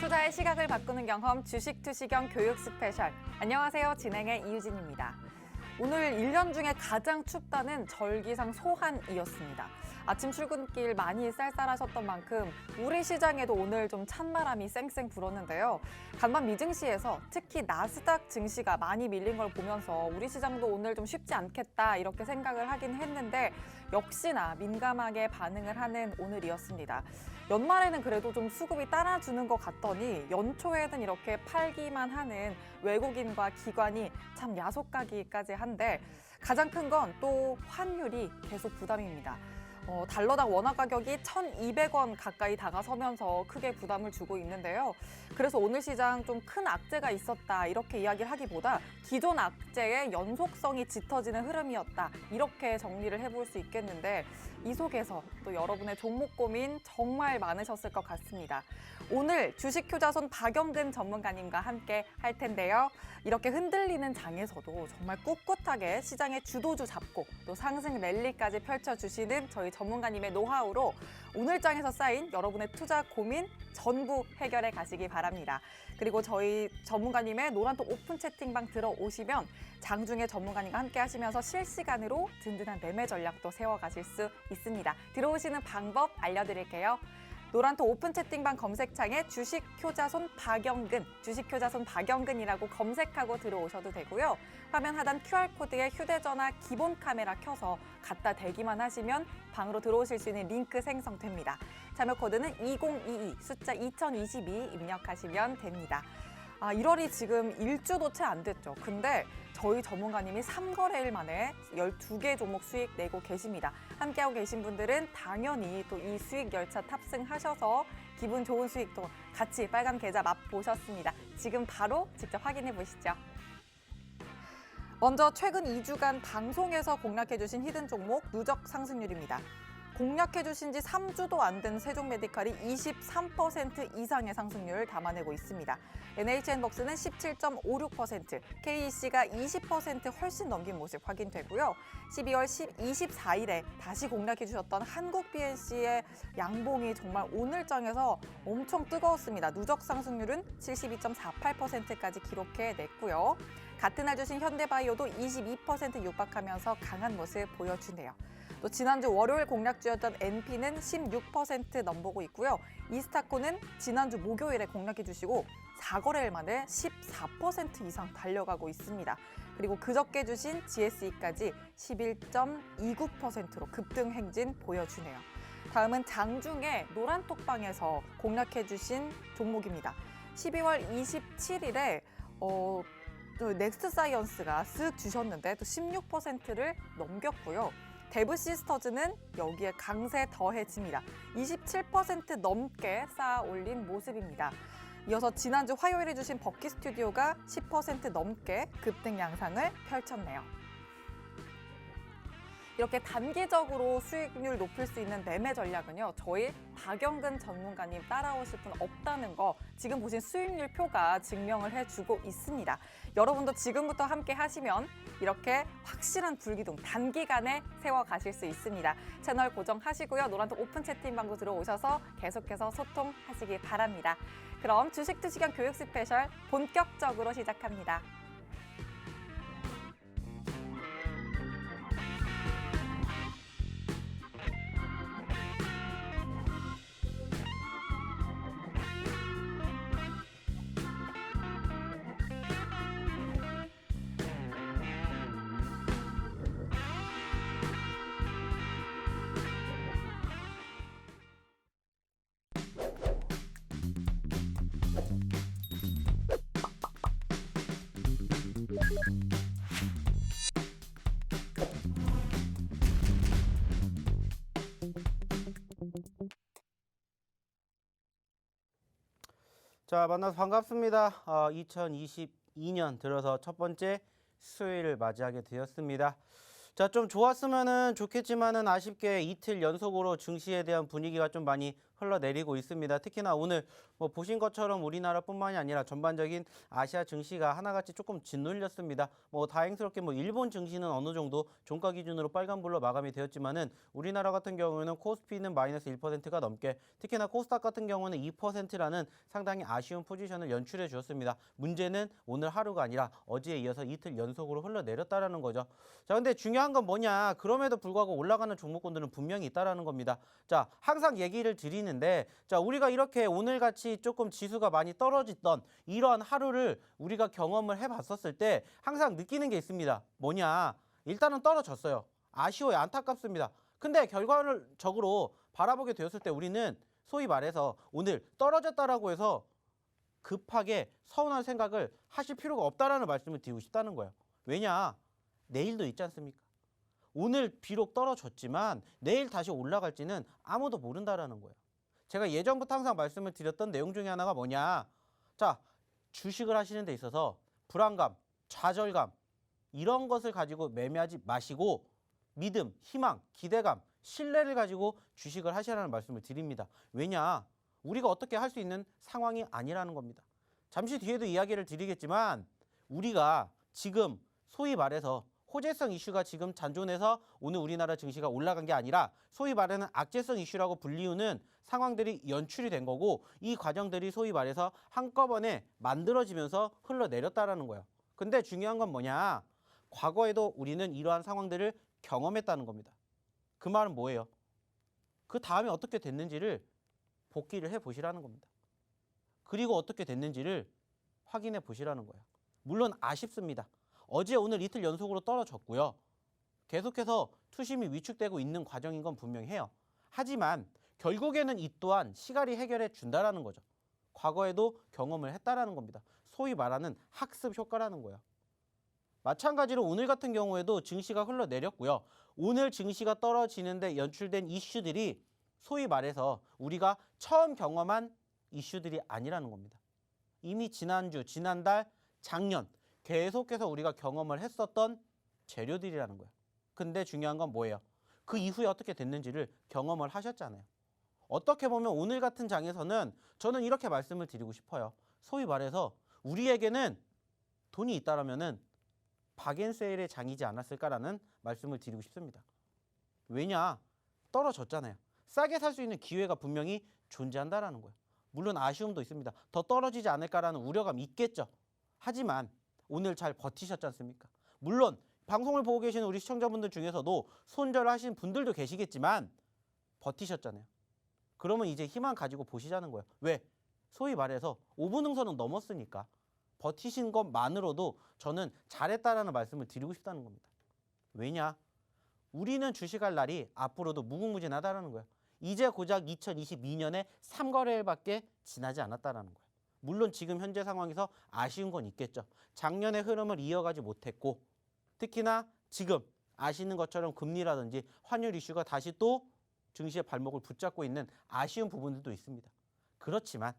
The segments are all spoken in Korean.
투자의 시각을 바꾸는 경험 주식 투시경 교육 스페셜. 안녕하세요. 진행의 이유진입니다. 오늘 1년 중에 가장 춥다는 절기상 소한이었습니다. 아침 출근길 많이 쌀쌀하셨던 만큼 우리 시장에도 오늘 좀 찬바람이 쌩쌩 불었는데요. 간밤 미증시에서 특히 나스닥 증시가 많이 밀린 걸 보면서 우리 시장도 오늘 좀 쉽지 않겠다 이렇게 생각을 하긴 했는데 역시나 민감하게 반응을 하는 오늘이었습니다. 연말에는 그래도 좀 수급이 따라주는 것 같더니 연초에는 이렇게 팔기만 하는 외국인과 기관이 참 야속하기까지 한데 가장 큰 건 또 환율이 계속 부담입니다. 달러당 원화 가격이 1,200원 가까이 다가서면서 크게 부담을 주고 있는데요. 그래서 오늘 시장 좀 큰 악재가 있었다 이렇게 이야기를 하기보다 기존 악재의 연속성이 짙어지는 흐름이었다 이렇게 정리를 해볼 수 있겠는데 이 속에서 또 여러분의 종목 고민 정말 많으셨을 것 같습니다. 오늘 주식효자손 박영근 전문가님과 함께 할 텐데요. 이렇게 흔들리는 장에서도 정말 꿋꿋하게 시장의 주도주 잡고 또 상승 랠리까지 펼쳐주시는 저희 전문가님의 노하우로 오늘 장에서 쌓인 여러분의 투자 고민 전부 해결해 가시기 바랍니다. 그리고 저희 전문가님의 노란톡 오픈 채팅방 들어오시면 장중에 전문가님과 함께 하시면서 실시간으로 든든한 매매 전략도 세워가실 수 있습니다. 들어오시는 방법 알려드릴게요. 노란톡 오픈 채팅방 검색창에 주식효자손 박영근, 주식효자손 박영근이라고 검색하고 들어오셔도 되고요. 화면 하단 QR코드에 휴대전화 기본 카메라 켜서 갖다 대기만 하시면 방으로 들어오실 수 있는 링크 생성됩니다. 참여 코드는 2022, 숫자 2022 입력하시면 됩니다. 1월이 지금 일주도 채 안 됐죠. 근데 저희 전문가님이 3거래일 만에 12개 종목 수익 내고 계십니다. 함께하고 계신 분들은 당연히 또 이 수익 열차 탑승하셔서 기분 좋은 수익도 같이 빨간 계좌 맛보셨습니다. 지금 바로 직접 확인해 보시죠. 먼저 최근 2주간 방송에서 공략해주신 히든 종목 누적 상승률입니다. 공략해주신 지 3주도 안 된 세종메디칼이 23% 이상의 상승률을 담아내고 있습니다. NHN벅스는 17.56%, KEC가 20% 훨씬 넘긴 모습 확인되고요. 12월 24일에 다시 공략해주셨던 한국 BNC의 양봉이 정말 오늘 장에서 엄청 뜨거웠습니다. 누적 상승률은 72.48%까지 기록해냈고요. 같은 날 주신 현대바이오도 22% 육박하면서 강한 모습 보여주네요. 또 지난주 월요일 공략주였던 NP는 16% 넘보고 있고요. 이스타코는 지난주 목요일에 공략해 주시고 4거래일 만에 14% 이상 달려가고 있습니다. 그리고 그저께 주신 GSE까지 11.29%로 급등 행진 보여주네요. 다음은 장중에 노란톡방에서 공략해 주신 종목입니다. 12월 27일에 넥스트사이언스가 쓱 주셨는데 또 16%를 넘겼고요. 데브시스터즈는 여기에 강세 더해집니다. 27% 넘게 쌓아 올린 모습입니다. 이어서 지난주 화요일에 주신 버키스튜디오가 10% 넘게 급등 양상을 펼쳤네요. 이렇게 단기적으로 수익률 높일 수 있는 매매 전략은요. 저희 박영근 전문가님 따라오실 분 없다는 거 지금 보신 수익률 표가 증명을 해주고 있습니다. 여러분도 지금부터 함께 하시면 이렇게 확실한 불기둥 단기간에 세워가실 수 있습니다. 채널 고정하시고요. 노란톡 오픈 채팅방도 들어오셔서 계속해서 소통하시기 바랍니다. 그럼 주식 투시경 교육 스페셜 본격적으로 시작합니다. 자, 만나서 반갑습니다. 2022년 들어서 첫 번째 수요일을 맞이하게 되었습니다. 자, 좀 좋았으면은 좋겠지만은 아쉽게 이틀 연속으로 증시에 대한 분위기가 좀 많이 흘러내리고 있습니다. 특히나 오늘 뭐 보신 것처럼 우리나라뿐만이 아니라 전반적인 아시아 증시가 하나같이 조금 짓눌렸습니다. 뭐 다행스럽게 뭐 일본 증시는 어느 정도 종가 기준으로 빨간불로 마감이 되었지만은 우리나라 같은 경우에는 코스피는 마이너스 1%가 넘게, 특히나 코스닥 같은 경우는 2%라는 상당히 아쉬운 포지션을 연출해 주었습니다. 문제는 오늘 하루가 아니라 어제에 이어서 이틀 연속으로 흘러내렸다라는 거죠. 자, 근데 중요한 건 뭐냐? 그럼에도 불구하고 올라가는 종목군들은 분명히 있다라는 겁니다. 자, 항상 얘기를 드리는데, 자, 우리가 이렇게 오늘같이 조금 지수가 많이 떨어지던 이러한 하루를 우리가 경험을 해봤었을 때 항상 느끼는 게 있습니다. 뭐냐? 일단은 떨어졌어요. 아쉬워요. 안타깝습니다. 근데 결과적으로 바라보게 되었을 때 우리는 소위 말해서 오늘 떨어졌다라고 해서 급하게 서운한 생각을 하실 필요가 없다라는 말씀을 드리고 싶다는 거예요. 왜냐? 내일도 있지 않습니까? 오늘 비록 떨어졌지만 내일 다시 올라갈지는 아무도 모른다라는 거예요. 제가 예전부터 항상 말씀을 드렸던 내용 중에 하나가 뭐냐? 자, 주식을 하시는 데 있어서 불안감, 좌절감 이런 것을 가지고 매매하지 마시고 믿음, 희망, 기대감, 신뢰를 가지고 주식을 하시라는 말씀을 드립니다. 왜냐? 우리가 어떻게 할 수 있는 상황이 아니라는 겁니다. 잠시 뒤에도 이야기를 드리겠지만 우리가 지금 소위 말해서 호재성 이슈가 지금 잔존해서 오늘 우리나라 증시가 올라간 게 아니라 소위 말하는 악재성 이슈라고 불리우는 상황들이 연출이 된 거고, 이 과정들이 소위 말해서 한꺼번에 만들어지면서 흘러내렸다라는 거예요. 근데 중요한 건 뭐냐? 과거에도 우리는 이러한 상황들을 경험했다는 겁니다. 그 말은 뭐예요? 그 다음에 어떻게 됐는지를 복기를 해 보시라는 겁니다. 그리고 어떻게 됐는지를 확인해 보시라는 거예요. 물론 아쉽습니다. 어제 오늘 이틀 연속으로 떨어졌고요. 계속해서 투심이 위축되고 있는 과정인 건 분명해요. 하지만 결국에는 이 또한 시간이 해결해 준다라는 거죠. 과거에도 경험을 했다라는 겁니다. 소위 말하는 학습 효과라는 거예요. 마찬가지로 오늘 같은 경우에도 증시가 흘러내렸고요. 오늘 증시가 떨어지는데 연출된 이슈들이 소위 말해서 우리가 처음 경험한 이슈들이 아니라는 겁니다. 이미 지난주, 지난달, 작년 계속해서 우리가 경험을 했었던 재료들이라는 거예요. 근데 중요한 건 뭐예요? 그 이후에 어떻게 됐는지를 경험을 하셨잖아요. 어떻게 보면 오늘 같은 장에서는 저는 이렇게 말씀을 드리고 싶어요. 소위 말해서 우리에게는 돈이 있다라면은 박앤세일의 장이지 않았을까라는 말씀을 드리고 싶습니다. 왜냐? 떨어졌잖아요. 싸게 살 수 있는 기회가 분명히 존재한다라는 거예요. 물론 아쉬움도 있습니다. 더 떨어지지 않을까라는 우려감이 있겠죠. 하지만 오늘 잘 버티셨지 않습니까? 물론 방송을 보고 계시는 우리 시청자분들 중에서도 손절하신 분들도 계시겠지만 버티셨잖아요. 그러면 이제 희망 가지고 보시자는 거예요. 왜? 소위 말해서 5분 응선은 넘었으니까 버티신 것만으로도 저는 잘했다라는 말씀을 드리고 싶다는 겁니다. 왜냐? 우리는 주식할 날이 앞으로도 무궁무진하다라는 거예요. 이제 고작 2022년에 3거래일밖에 지나지 않았다라는 거예요. 물론 지금 현재 상황에서 아쉬운 건 있겠죠. 작년의 흐름을 이어가지 못했고, 특히나 지금 아시는 것처럼 금리라든지 환율 이슈가 다시 또 증시의 발목을 붙잡고 있는 아쉬운 부분들도 있습니다. 그렇지만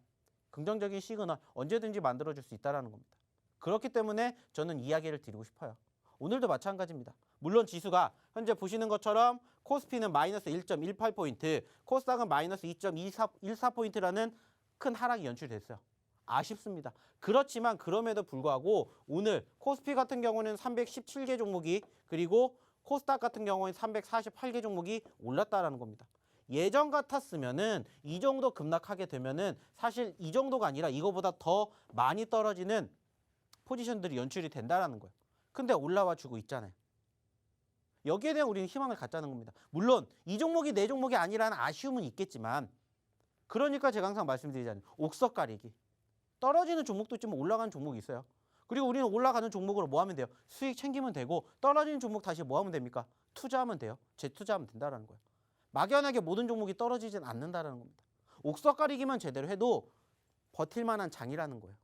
긍정적인 시그널 언제든지 만들어줄 수 있다는 겁니다. 그렇기 때문에 저는 이야기를 드리고 싶어요. 오늘도 마찬가지입니다. 물론 지수가 현재 보시는 것처럼 코스피는 마이너스 1.18포인트, 코스닥은 마이너스 2.14포인트라는 큰 하락이 연출됐어요. 아쉽습니다. 그렇지만 그럼에도 불구하고 오늘 코스피 같은 경우는 317개 종목이, 그리고 코스닥 같은 경우는 348개 종목이 올랐다라는 겁니다. 예전 같았으면은 이 정도 급락하게 되면은 사실 이 정도가 아니라 이거보다 더 많이 떨어지는 포지션들이 연출이 된다라는 거예요. 근데 올라와 주고 있잖아요. 여기에 대한 우리는 희망을 갖자는 겁니다. 물론 이 종목이 내 종목이 아니라는 아쉬움은 있겠지만, 그러니까 제가 항상 말씀드리잖아요. 옥석 가리기. 떨어지는 종목도 있지만 올라가는 종목이 있어요. 그리고 우리는 올라가는 종목으로 뭐 하면 돼요? 수익 챙기면 되고, 떨어지는 종목 다시 뭐 하면 됩니까? 투자하면 돼요. 재투자하면 된다는 거예요. 막연하게 모든 종목이 떨어지진 않는다는 겁니다. 옥석 가리기만 제대로 해도 버틸 만한 장이라는 거예요.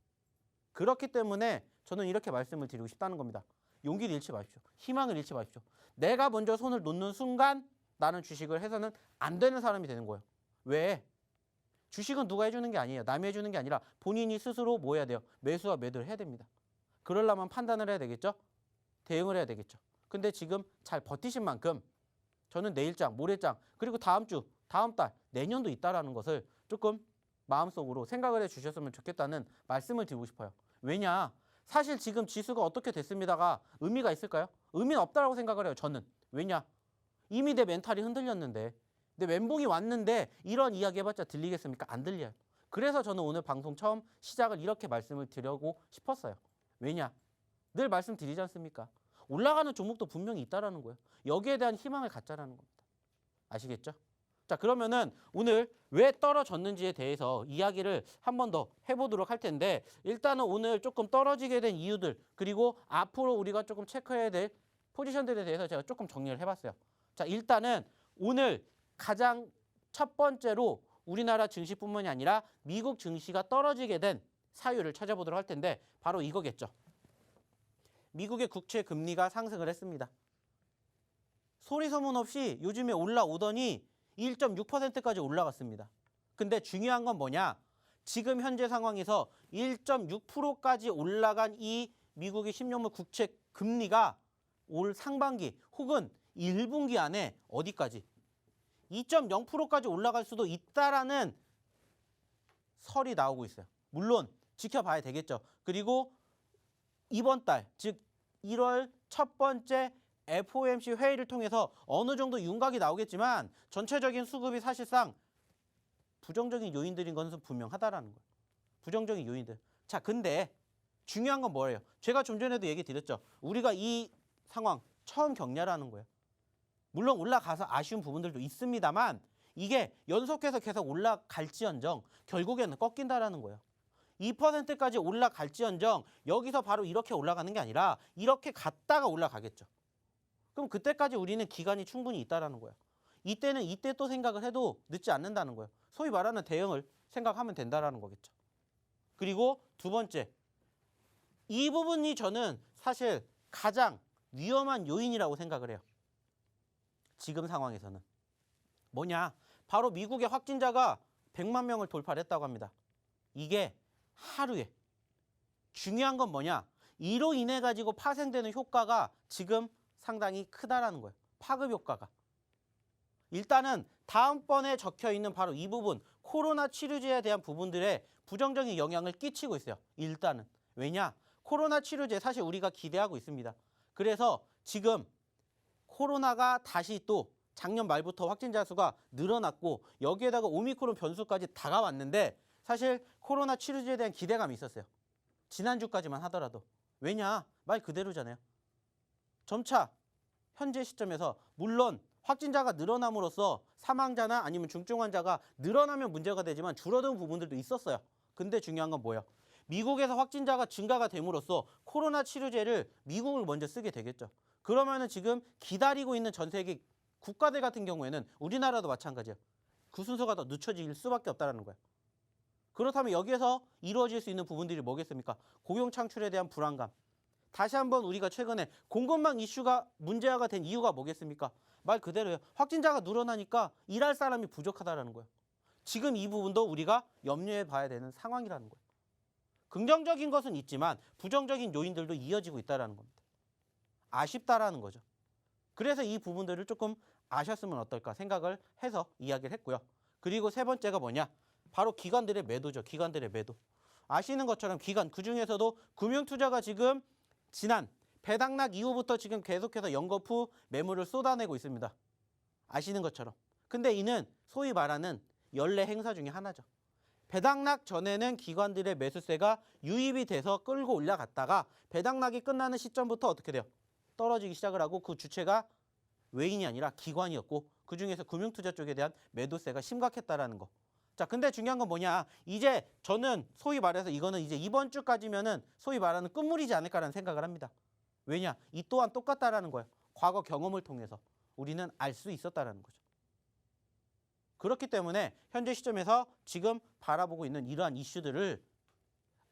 그렇기 때문에 저는 이렇게 말씀을 드리고 싶다는 겁니다. 용기를 잃지 마십시오. 희망을 잃지 마십시오. 내가 먼저 손을 놓는 순간 나는 주식을 해서는 안 되는 사람이 되는 거예요. 왜? 주식은 누가 해주는 게 아니에요. 남이 해주는 게 아니라 본인이 스스로 뭐 해야 돼요? 매수와 매도를 해야 됩니다. 그러려면 판단을 해야 되겠죠? 대응을 해야 되겠죠. 근데 지금 잘 버티신 만큼 저는 내일장, 모레장, 그리고 다음 주, 다음 달, 내년도 있다라는 것을 조금 마음속으로 생각을 해주셨으면 좋겠다는 말씀을 드리고 싶어요. 왜냐? 사실 지금 지수가 어떻게 됐습니다가 의미가 있을까요? 의미는 없다라고 생각을 해요. 저는. 왜냐? 이미 내 멘탈이 흔들렸는데 내 멘붕이 왔는데 이런 이야기 해봤자 들리겠습니까? 안 들려요. 그래서 저는 오늘 방송 처음 시작을 이렇게 말씀을 드리고 싶었어요. 왜냐? 늘 말씀드리지 않습니까? 올라가는 종목도 분명히 있다라는 거예요. 여기에 대한 희망을 갖자라는 겁니다. 아시겠죠? 자, 그러면은 오늘 왜 떨어졌는지에 대해서 이야기를 한 번 더 해보도록 할 텐데 일단은 오늘 조금 떨어지게 된 이유들 그리고 앞으로 우리가 조금 체크해야 될 포지션들에 대해서 제가 조금 정리를 해봤어요. 자, 일단은 오늘 가장 첫 번째로 우리나라 증시뿐만이 아니라 미국 증시가 떨어지게 된 사유를 찾아보도록 할 텐데 바로 이거겠죠. 미국의 국채 금리가 상승을 했습니다. 소리 소문 없이 요즘에 올라오더니 1.6%까지 올라갔습니다. 근데 중요한 건 뭐냐? 지금 현재 상황에서 1.6%까지 올라간 이 미국의 10년물 국채 금리가 올 상반기 혹은 1분기 안에 어디까지? 2.0%까지 올라갈 수도 있다라는 설이 나오고 있어요. 물론 지켜봐야 되겠죠. 그리고 이번 달, 즉 1월 첫 번째 FOMC 회의를 통해서 어느 정도 윤곽이 나오겠지만 전체적인 수급이 사실상 부정적인 요인들인 것은 분명하다라는 거예요. 부정적인 요인들. 자, 근데 중요한 건 뭐예요? 제가 좀 전에도 얘기 드렸죠. 우리가 이 상황 처음 겪냐라는 거예요. 물론 올라가서 아쉬운 부분들도 있습니다만 이게 연속해서 계속 올라갈지언정 결국에는 꺾인다라는 거예요. 2%까지 올라갈지언정 여기서 바로 이렇게 올라가는 게 아니라 이렇게 갔다가 올라가겠죠. 그럼 그때까지 우리는 기간이 충분히 있다라는 거예요. 이때는 이때 또 생각을 해도 늦지 않는다는 거예요. 소위 말하는 대응을 생각하면 된다라는 거겠죠. 그리고 두 번째, 이 부분이 저는 사실 가장 위험한 요인이라고 생각을 해요. 지금 상황에서는. 뭐냐? 바로 미국의 확진자가 100만 명을 돌파를 했다고 합니다. 이게 하루에. 중요한 건 뭐냐? 이로 인해 가지고 파생되는 효과가 지금 상당히 크다라는 거예요. 파급 효과가. 일단은 다음번에 적혀 있는 바로 이 부분, 코로나 치료제에 대한 부분들에 부정적인 영향을 끼치고 있어요. 일단은. 왜냐? 코로나 치료제 사실 우리가 기대하고 있습니다. 그래서 지금 코로나가 다시 또 작년 말부터 확진자 수가 늘어났고 여기에다가 오미크론 변수까지 다가왔는데 사실 코로나 치료제에 대한 기대감이 있었어요. 지난주까지만 하더라도. 왜냐? 말 그대로잖아요. 점차 현재 시점에서 물론 확진자가 늘어남으로써 사망자나 아니면 중증 환자가 늘어나면 문제가 되지만 줄어든 부분들도 있었어요. 근데 중요한 건 뭐예요? 미국에서 확진자가 증가가 됨으로써 코로나 치료제를 미국을 먼저 쓰게 되겠죠. 그러면은 지금 기다리고 있는 전 세계 국가들 같은 경우에는 우리나라도 마찬가지예요. 그 순서가 더 늦춰질 수밖에 없다는 거예요. 그렇다면 여기에서 이루어질 수 있는 부분들이 뭐겠습니까? 고용 창출에 대한 불안감. 다시 한번 우리가 최근에 공급망 이슈가 문제화가 된 이유가 뭐겠습니까? 말 그대로예요. 확진자가 늘어나니까 일할 사람이 부족하다는 거예요. 지금 이 부분도 우리가 염려해 봐야 되는 상황이라는 거예요. 긍정적인 것은 있지만 부정적인 요인들도 이어지고 있다는 겁니다. 아쉽다라는 거죠. 그래서 이 부분들을 조금 아셨으면 어떨까 생각을 해서 이야기를 했고요. 그리고 세 번째가 뭐냐? 바로 기관들의 매도죠. 기관들의 매도. 아시는 것처럼 기관, 그중에서도 금융투자가 지금 지난 배당락 이후부터 지금 계속해서 연거푸 매물을 쏟아내고 있습니다. 아시는 것처럼. 근데 이는 소위 말하는 연례 행사 중에 하나죠. 배당락 전에는 기관들의 매수세가 유입이 돼서 끌고 올라갔다가 배당락이 끝나는 시점부터 어떻게 돼요? 떨어지기 시작을 하고 그 주체가 외인이 아니라 기관이었고 그중에서 금융투자 쪽에 대한 매도세가 심각했다라는 거. 자, 근데 중요한 건 뭐냐? 이제 저는 소위 말해서 이거는 이제 이번 주까지면은 소위 말하는 끝물이지 않을까라는 생각을 합니다. 왜냐? 이 또한 똑같다라는 거예요. 과거 경험을 통해서 우리는 알 수 있었다라는 거죠. 그렇기 때문에 현재 시점에서 지금 바라보고 있는 이러한 이슈들을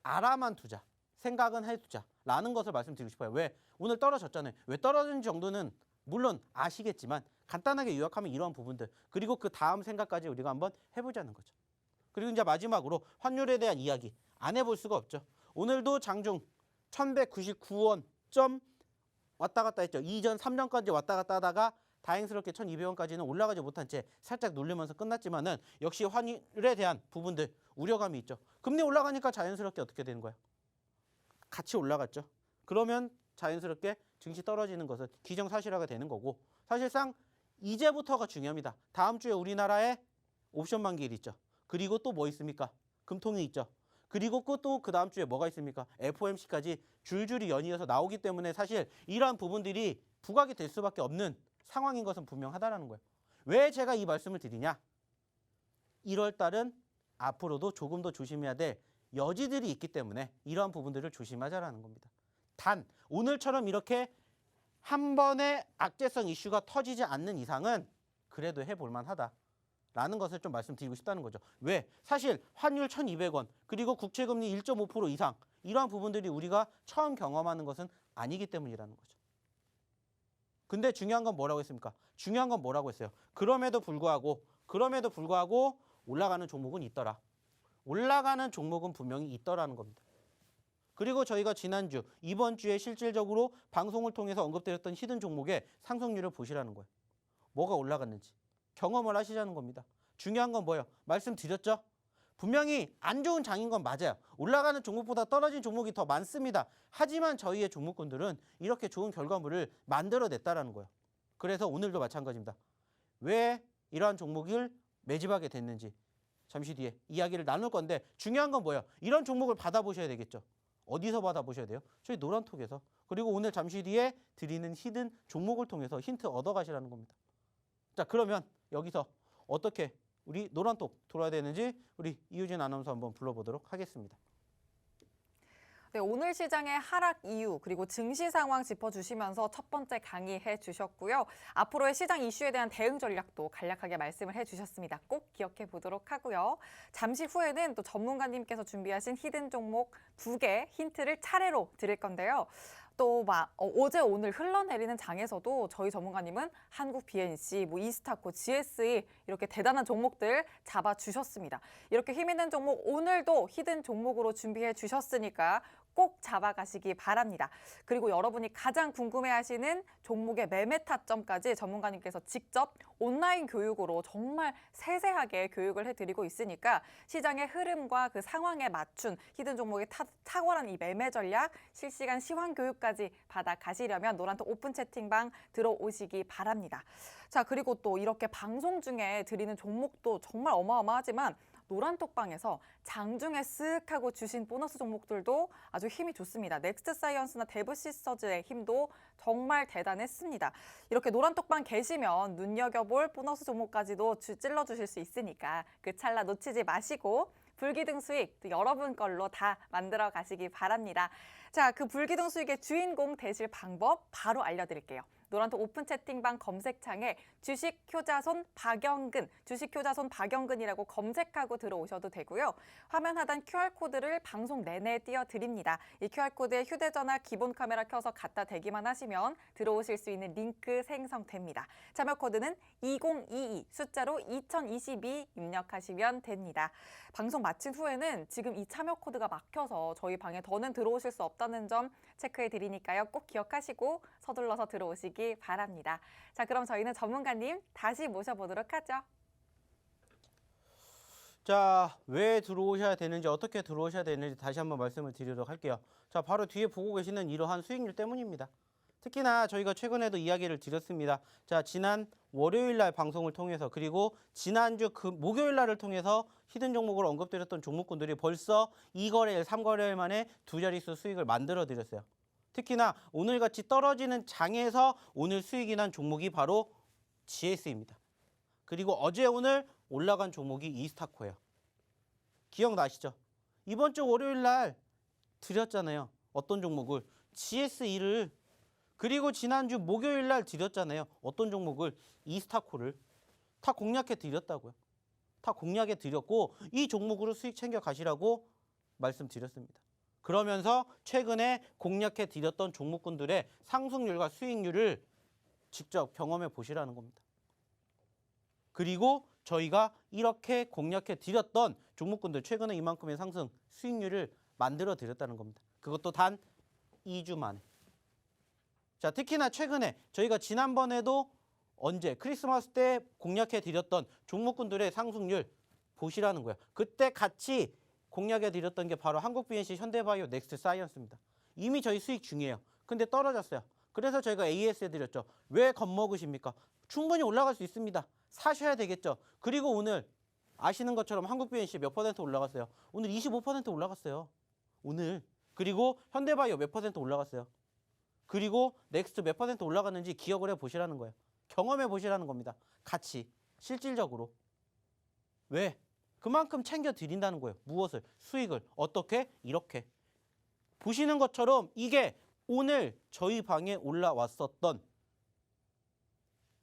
알아만 두자, 생각은 해두자라는 것을 말씀드리고 싶어요. 왜? 오늘 떨어졌잖아요. 왜 떨어진 정도는 물론 아시겠지만 간단하게 요약하면 이러한 부분들 그리고 그 다음 생각까지 우리가 한번 해보자는 거죠. 그리고 이제 마지막으로 환율에 대한 이야기 안 해볼 수가 없죠. 오늘도 장중 1199원 점 왔다 갔다 했죠. 이전 3전까지 왔다 갔다 하다가 다행스럽게 1,200원까지는 올라가지 못한 채 살짝 누르면서 끝났지만은 역시 환율에 대한 부분들 우려감이 있죠. 금리 올라가니까 자연스럽게 어떻게 되는 거야? 같이 올라갔죠. 그러면 자연스럽게 증시 떨어지는 것은 기정사실화가 되는 거고 사실상 이제부터가 중요합니다. 다음 주에 우리나라에 옵션 만기일 있죠. 그리고 또 뭐 있습니까? 금통이 있죠. 그리고 또 그 다음 주에 뭐가 있습니까? FOMC까지 줄줄이 연이어서 나오기 때문에 사실 이러한 부분들이 부각이 될 수밖에 없는 상황인 것은 분명하다는 거예요. 왜 제가 이 말씀을 드리냐? 1월 달은 앞으로도 조금 더 조심해야 될 여지들이 있기 때문에 이러한 부분들을 조심하자라는 겁니다. 단 오늘처럼 이렇게 한 번의 악재성 이슈가 터지지 않는 이상은 그래도 해볼 만하다라는 것을 좀 말씀드리고 싶다는 거죠. 왜? 사실 환율 1,200원 그리고 국채금리 1.5% 이상 이러한 부분들이 우리가 처음 경험하는 것은 아니기 때문이라는 거죠. 근데 중요한 건 뭐라고 했습니까? 중요한 건 뭐라고 했어요? 그럼에도 불구하고 올라가는 종목은 있더라. 올라가는 종목은 분명히 있더라는 겁니다. 그리고 저희가 지난주, 이번 주에 실질적으로 방송을 통해서 언급드렸던 히든 종목의 상승률을 보시라는 거예요. 뭐가 올라갔는지 경험을 하시자는 겁니다. 중요한 건 뭐예요? 말씀드렸죠? 분명히 안 좋은 장인 건 맞아요. 올라가는 종목보다 떨어진 종목이 더 많습니다. 하지만 저희의 종목군들은 이렇게 좋은 결과물을 만들어냈다라는 거예요. 그래서 오늘도 마찬가지입니다. 왜 이러한 종목을 매집하게 됐는지 잠시 뒤에 이야기를 나눌 건데 중요한 건 뭐예요? 이런 종목을 받아보셔야 되겠죠. 어디서 받아보셔야 돼요? 저희 노란톡에서. 그리고 오늘 잠시 뒤에 드리는 히든 종목을 통해서 힌트 얻어가시라는 겁니다. 자, 그러면 여기서 어떻게 우리 노란톡 돌아야 되는지 우리 이유진 아나운서 한번 불러보도록 하겠습니다. 네, 오늘 시장의 하락 이유 그리고 증시 상황 짚어주시면서 첫 번째 강의해 주셨고요. 앞으로의 시장 이슈에 대한 대응 전략도 간략하게 말씀을 해주셨습니다. 꼭 기억해 보도록 하고요. 잠시 후에는 또 전문가님께서 준비하신 히든 종목 2개 힌트를 차례로 드릴 건데요. 또 어제 오늘 흘러내리는 장에서도 저희 전문가님은 한국 BNC, 이스타코, GSE 이렇게 대단한 종목들 잡아주셨습니다. 이렇게 힘 있는 종목 오늘도 히든 종목으로 준비해 주셨으니까 꼭 잡아가시기 바랍니다. 그리고 여러분이 가장 궁금해하시는 종목의 매매 타점까지 전문가님께서 직접 온라인 교육으로 정말 세세하게 교육을 해드리고 있으니까 시장의 흐름과 그 상황에 맞춘 히든 종목의 탁월한 이 매매 전략, 실시간 시황 교육까지 받아가시려면 노란톡 오픈 채팅방 들어오시기 바랍니다. 자, 그리고 또 이렇게 방송 중에 드리는 종목도 정말 어마어마하지만 노란톡방에서 장중에 쓱 하고 주신 보너스 종목들도 아주 힘이 좋습니다. 넥스트 사이언스나 데브시서즈의 힘도 정말 대단했습니다. 이렇게 노란톡방 계시면 눈여겨볼 보너스 종목까지도 찔러주실 수 있으니까 그 찰나 놓치지 마시고 불기둥 수익 여러분 걸로 다 만들어 가시기 바랍니다. 자, 그 불기둥 수익의 주인공 되실 방법 바로 알려드릴게요. 노란톡 오픈 채팅방 검색창에 주식효자손 박영근이라고 검색하고 들어오셔도 되고요. 화면 하단 QR코드를 방송 내내 띄워드립니다. 이 QR코드에 휴대전화 기본 카메라 켜서 갖다 대기만 하시면 들어오실 수 있는 링크 생성됩니다. 참여 코드는 2022 숫자로 2022 입력하시면 됩니다. 방송 마친 후에는 지금 이 참여 코드가 막혀서 저희 방에 더는 들어오실 수 없다는 점 체크해 드리니까요. 꼭 기억하시고 서둘러서 들어오시기 바랍니다. 자, 그럼 저희는 전문가님 다시 모셔보도록 하죠. 자, 왜 들어오셔야 되는지 어떻게 들어오셔야 되는지 다시 한번 말씀을 드리도록 할게요. 자, 바로 뒤에 보고 계시는 이러한 수익률 때문입니다. 특히나 저희가 최근에도 이야기를 드렸습니다. 자, 지난 월요일 날 방송을 통해서 그리고 지난주 목요일 날을 통해서 히든 종목으로 언급드렸던 종목군들이 벌써 2거래일, 3거래일 만에 두 자릿수 수익을 만들어 드렸어요. 특히나 오늘같이 떨어지는 장에서 오늘 수익이 난 종목이 바로 GS입니다. 그리고 어제 오늘 올라간 종목이 이스타코예요. 기억나시죠? 이번 주 월요일 날 드렸잖아요. 어떤 종목을? GS2를. 그리고 지난주 목요일 날 드렸잖아요. 어떤 종목을? 이스타코를. 다 공략해 드렸다고요. 다 공략해 드렸고 이 종목으로 수익 챙겨 가시라고 말씀드렸습니다. 그러면서 최근에 공략해 드렸던 종목군들의 상승률과 수익률을 직접 경험해 보시라는 겁니다. 그리고 저희가 이렇게 공략해 드렸던 종목군들 최근에 이만큼의 상승 수익률을 만들어 드렸다는 겁니다. 그것도 단 2주 만에. 자, 특히나 최근에 저희가 지난번에도 언제? 크리스마스 때 공략해 드렸던 종목군들의 상승률 보시라는 거예요. 그때 같이 공략해 드렸던 게 바로 한국 BNC, 현대바이오, 넥스트 사이언스입니다. 이미 저희 수익 중이에요. 근데 떨어졌어요. 그래서 저희가 AS 해드렸죠. 왜 겁먹으십니까? 충분히 올라갈 수 있습니다. 사셔야 되겠죠. 그리고 오늘 아시는 것처럼 한국 BNC 몇 퍼센트 올라갔어요? 오늘 25% 올라갔어요. 오늘. 그리고 현대바이오 몇 퍼센트 올라갔어요? 그리고 넥스트 몇 퍼센트 올라갔는지 기억을 해 보시라는 거예요. 경험해 보시라는 겁니다. 같이 실질적으로. 왜? 그만큼 챙겨 드린다는 거예요. 무엇을? 수익을. 어떻게? 이렇게. 보시는 것처럼 이게 오늘 저희 방에 올라왔었던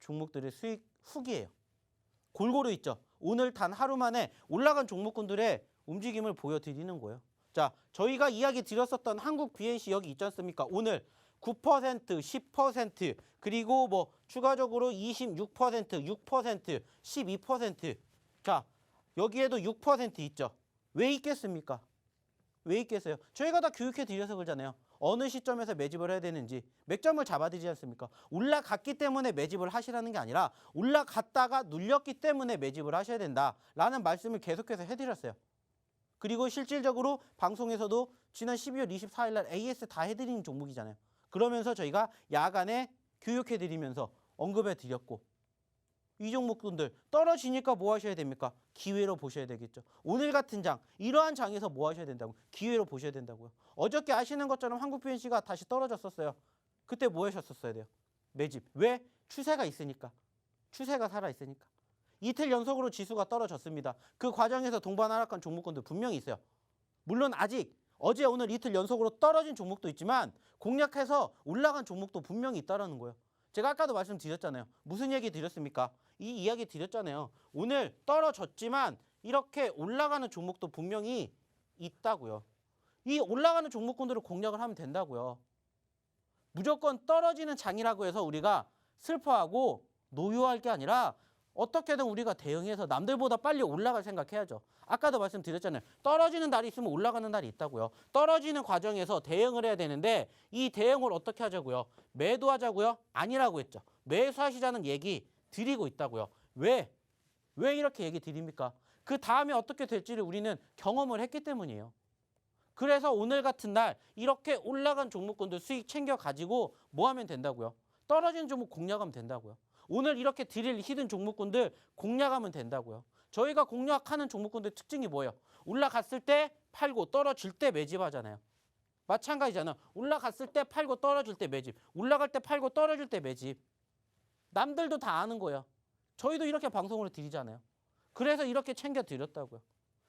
종목들의 수익 후기예요. 골고루 있죠. 오늘 단 하루 만에 올라간 종목군들의 움직임을 보여드리는 거예요. 자, 저희가 이야기 드렸었던 한국 BNC 여기 있지 않습니까? 오늘 9%, 10%, 그리고 뭐 추가적으로 26%, 6%, 12%. 자, 여기에도 6% 있죠. 왜 있겠습니까? 왜 있겠어요? 저희가 다 교육해 드려서 그러잖아요. 어느 시점에서 매집을 해야 되는지 맥점을 잡아드리지 않습니까? 올라갔기 때문에 매집을 하시라는 게 아니라 올라갔다가 눌렸기 때문에 매집을 하셔야 된다라는 말씀을 계속해서 해드렸어요. 그리고 실질적으로 방송에서도 지난 12월 24일 날 AS 다 해드리는 종목이잖아요. 그러면서 저희가 야간에 교육해드리면서 언급해드렸고, 이 종목분들 떨어지니까 뭐 하셔야 됩니까? 기회로 보셔야 되겠죠. 오늘 같은 장, 이러한 장에서 뭐 하셔야 된다고? 기회로 보셔야 된다고요. 어저께 아시는 것처럼 한국 BNC가 다시 떨어졌었어요. 그때 뭐 하셨었어야 돼요? 매집. 왜? 추세가 있으니까. 추세가 살아있으니까. 이틀 연속으로 지수가 떨어졌습니다. 그 과정에서 동반 하락한 종목군들 분명히 있어요. 물론 아직 어제 오늘 이틀 연속으로 떨어진 종목도 있지만 공략해서 올라간 종목도 분명히 있다는 거예요. 제가 아까도 말씀드렸잖아요. 무슨 얘기 드렸습니까? 이 이야기 드렸잖아요. 오늘 떨어졌지만 이렇게 올라가는 종목도 분명히 있다고요. 이 올라가는 종목군들을 공략을 하면 된다고요. 무조건 떨어지는 장이라고 해서 우리가 슬퍼하고 노여할 게 아니라 어떻게든 우리가 대응해서 남들보다 빨리 올라갈 생각해야죠. 아까도 말씀드렸잖아요. 떨어지는 날이 있으면 올라가는 날이 있다고요. 떨어지는 과정에서 대응을 해야 되는데 이 대응을 어떻게 하자고요? 매도하자고요? 아니라고 했죠. 매수하시자는 얘기 드리고 있다고요. 왜? 왜 이렇게 얘기 드립니까? 그 다음에 어떻게 될지를 우리는 경험을 했기 때문이에요. 그래서 오늘 같은 날 이렇게 올라간 종목군들 수익 챙겨가지고 뭐 하면 된다고요? 떨어지는 종목 공략하면 된다고요. 오늘 이렇게 드릴 히든 종목군들 공략하면 된다고요. 저희가 공략하는 종목군들 특징이 뭐예요? 올라갔을 때 팔고 떨어질 때 매집하잖아요. 마찬가지잖아요. 올라갔을 때 팔고 떨어질 때 매집. 올라갈 때 팔고 떨어질 때 매집. 남들도 다 아는 거예요. 저희도 이렇게 방송으로 드리잖아요. 그래서 이렇게 챙겨 드렸다고요.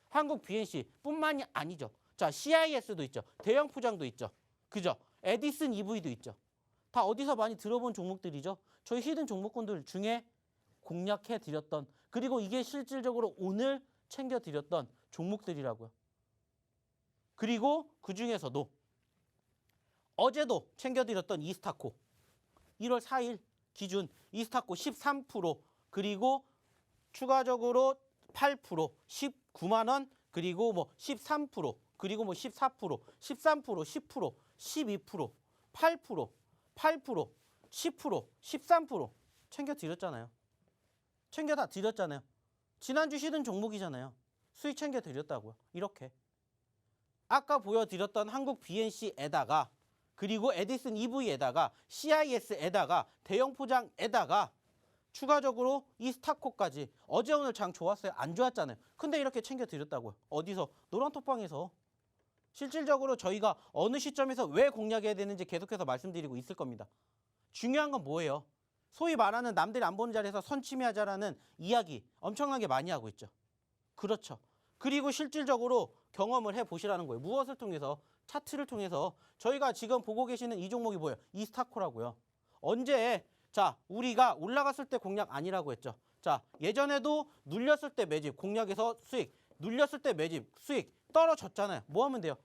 한국 BNC 뿐만이 아니죠. 자, CIS도 있죠. 대형 포장도 있죠. 그죠? 에디슨 EV도 있죠. 다 어디서 많이 들어본 종목들이죠. 저희 히든 종목군들 중에 공략해 드렸던, 그리고 이게 실질적으로 오늘 챙겨 드렸던 종목들이라고요. 그리고 그 중에서도 어제도 챙겨 드렸던 이스타코 1월 4일 기준 이스타코 13%, 그리고 추가적으로 8%, 19만 원, 그리고 뭐 13%, 그리고 뭐 14%, 13%, 10%, 12%, 8%, 8%, 10%, 13% 챙겨 드렸잖아요. 챙겨 다 드렸잖아요. 지난주 쉬던 종목이잖아요. 수익 챙겨 드렸다고요. 이렇게. 아까 보여드렸던 한국 BNC에다가, 그리고 에디슨 EV에다가, CIS에다가, 대형 포장에다가 추가적으로 이 스타코까지. 어제 오늘 장 좋았어요? 안 좋았잖아요. 근데 이렇게 챙겨 드렸다고요. 어디서? 노란톡방에서. 실질적으로 저희가 어느 시점에서 왜 공략해야 되는지 계속해서 말씀드리고 있을 겁니다. 중요한 건 뭐예요? 소위 말하는 남들이 안 보는 자리에서 선침해하자라는 이야기 엄청나게 많이 하고 있죠. 그렇죠. 그리고 실질적으로 경험을 해보시라는 거예요. 무엇을 통해서? 차트를 통해서. 저희가 지금 보고 계시는 이 종목이 뭐예요? 이스타코라고요. 언제? 자, 우리가 올라갔을 때 공략 아니라고 했죠. 자, 예전에도 눌렸을 때 매집, 공략에서 수익, 눌렸을 때 매집, 수익, 떨어졌잖아요. 뭐 하면 돼요?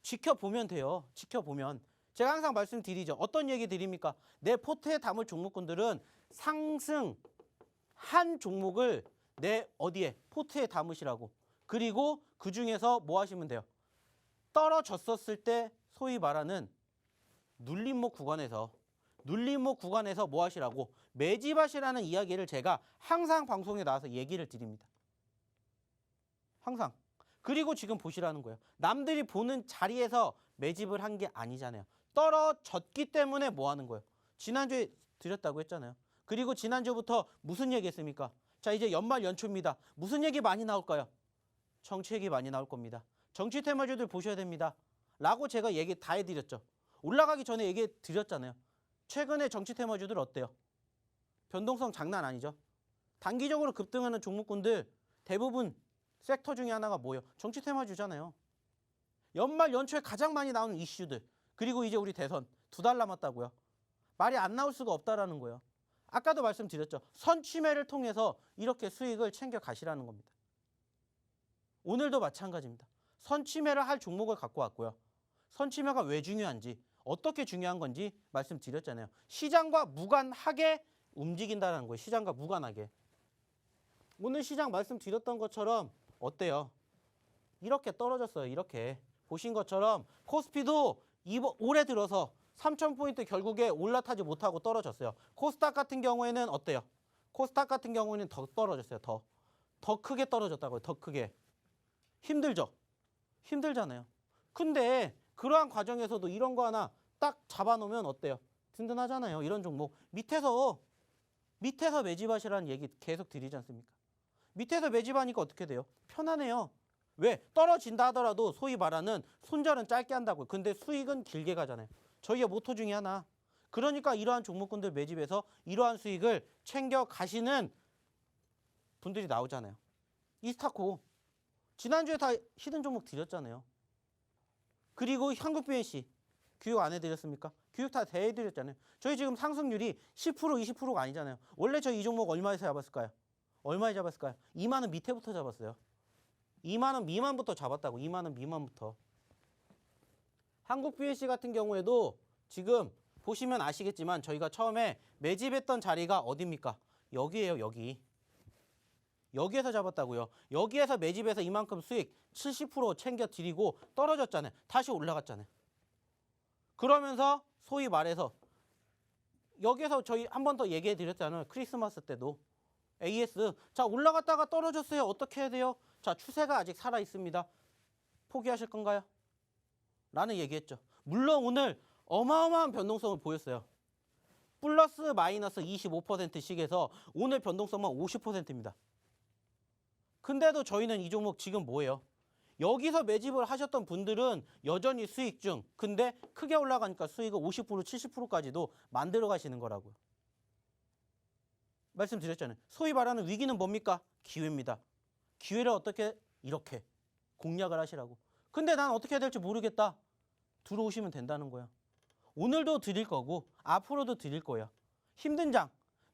지켜보면 돼요. 지켜보면. 제가 항상 말씀드리죠. 어떤 얘기 드립니까? 내 포트에 담을 종목군들은 상승한 종목을 내 어디에? 포트에 담으시라고. 그리고 그 중에서 뭐 하시면 돼요? 떨어졌었을 때 소위 말하는 눌림목 구간에서 눌림목 구간에서 뭐 하시라고? 매집하시라는 이야기를 제가 항상 방송에 나와서 얘기를 드립니다. 항상. 그리고 지금 보시라는 거예요. 남들이 보는 자리에서 매집을 한 게 아니잖아요. 떨어졌기 때문에 뭐 하는 거예요? 지난주에 드렸다고 했잖아요. 그리고 지난주부터 무슨 얘기 했습니까? 자, 이제 연말 연초입니다. 무슨 얘기 많이 나올까요? 정치 얘기 많이 나올 겁니다. 정치 테마주들 보셔야 됩니다. 라고 제가 얘기 다 해드렸죠. 올라가기 전에 얘기 드렸잖아요. 최근에 정치 테마주들 어때요? 변동성 장난 아니죠. 단기적으로 급등하는 종목군들 대부분 섹터 중에 하나가 뭐예요? 정치 테마주잖아요. 연말 연초에 가장 많이 나오는 이슈들. 그리고 이제 우리 대선 2달 남았다고요. 말이 안 나올 수가 없다라는 거예요. 아까도 말씀드렸죠. 선취매를 통해서 이렇게 수익을 챙겨 가시라는 겁니다. 오늘도 마찬가지입니다. 선취매를 할 종목을 갖고 왔고요. 선취매가 왜 중요한지, 어떻게 중요한 건지 말씀드렸잖아요. 시장과 무관하게 움직인다는 거예요. 시장과 무관하게. 오늘 시장 말씀드렸던 것처럼 어때요? 이렇게 떨어졌어요. 이렇게. 보신 것처럼 코스피도 올해 들어서 3,000포인트 결국에 올라타지 못하고 떨어졌어요. 코스닥 같은 경우에는 어때요? 코스닥 같은 경우에는 더 떨어졌어요. 더 크게 떨어졌다고요. 더 크게. 힘들죠? 힘들잖아요. 근데 그러한 과정에서도 이런 거 하나 딱 잡아놓으면 어때요? 든든하잖아요. 이런 종목. 밑에서 매집하시라는 얘기 계속 드리지 않습니까? 밑에서 매집하니까 어떻게 돼요? 편하네요. 왜? 떨어진다 하더라도 소위 말하는 손절은 짧게 한다고요. 근데 수익은 길게 가잖아요. 저희의 모토 중에 하나. 그러니까 이러한 종목군들 매집해서 이러한 수익을 챙겨 가시는 분들이 나오잖아요. 이스타코. 지난주에 다 히든 종목 드렸잖아요. 그리고 한국 BNC. 교육 안 해드렸습니까? 교육 다 대해드렸잖아요. 저희 지금 상승률이 10% 20%가 아니잖아요. 원래 저희 이 종목 얼마에서 잡았을까요? 얼마에 잡았을까요? 2만 원 밑에부터 잡았어요. 2만 원 미만부터 잡았다고. 2만 원 미만부터. 한국 BNC 같은 경우에도 지금 보시면 아시겠지만 저희가 처음에 매집했던 자리가 어디입니까? 여기예요. 여기. 여기에서 잡았다고요. 여기에서 매집해서 이만큼 수익 70% 챙겨드리고 떨어졌잖아요. 다시 올라갔잖아요. 그러면서 소위 말해서 여기에서 저희 한 번 더 얘기해 드렸잖아요. 크리스마스 때도. AS. 자, 올라갔다가 떨어졌어요. 어떻게 해야 돼요? 자, 추세가 아직 살아 있습니다. 포기하실 건가요? 라는 얘기했죠. 물론 오늘 어마어마한 변동성을 보였어요. 플러스 마이너스 25%씩에서 오늘 변동성만 50%입니다. 근데도 저희는 이 종목 지금 뭐예요? 여기서 매집을 하셨던 분들은 여전히 수익 중. 근데 크게 올라가니까 수익을 50% 70%까지도 만들어 가시는 거라고요. 말씀드렸잖아요. 소위 말하는 위기는 뭡니까? 기회입니다. 기회를 어떻게 이렇게 공략을 하시라고. 근데 난 어떻게 해야 될지 모르겠다. 들어오시면 된다는 거야. 오늘도 드릴 거고 앞으로도 드릴 거야. 힘든 장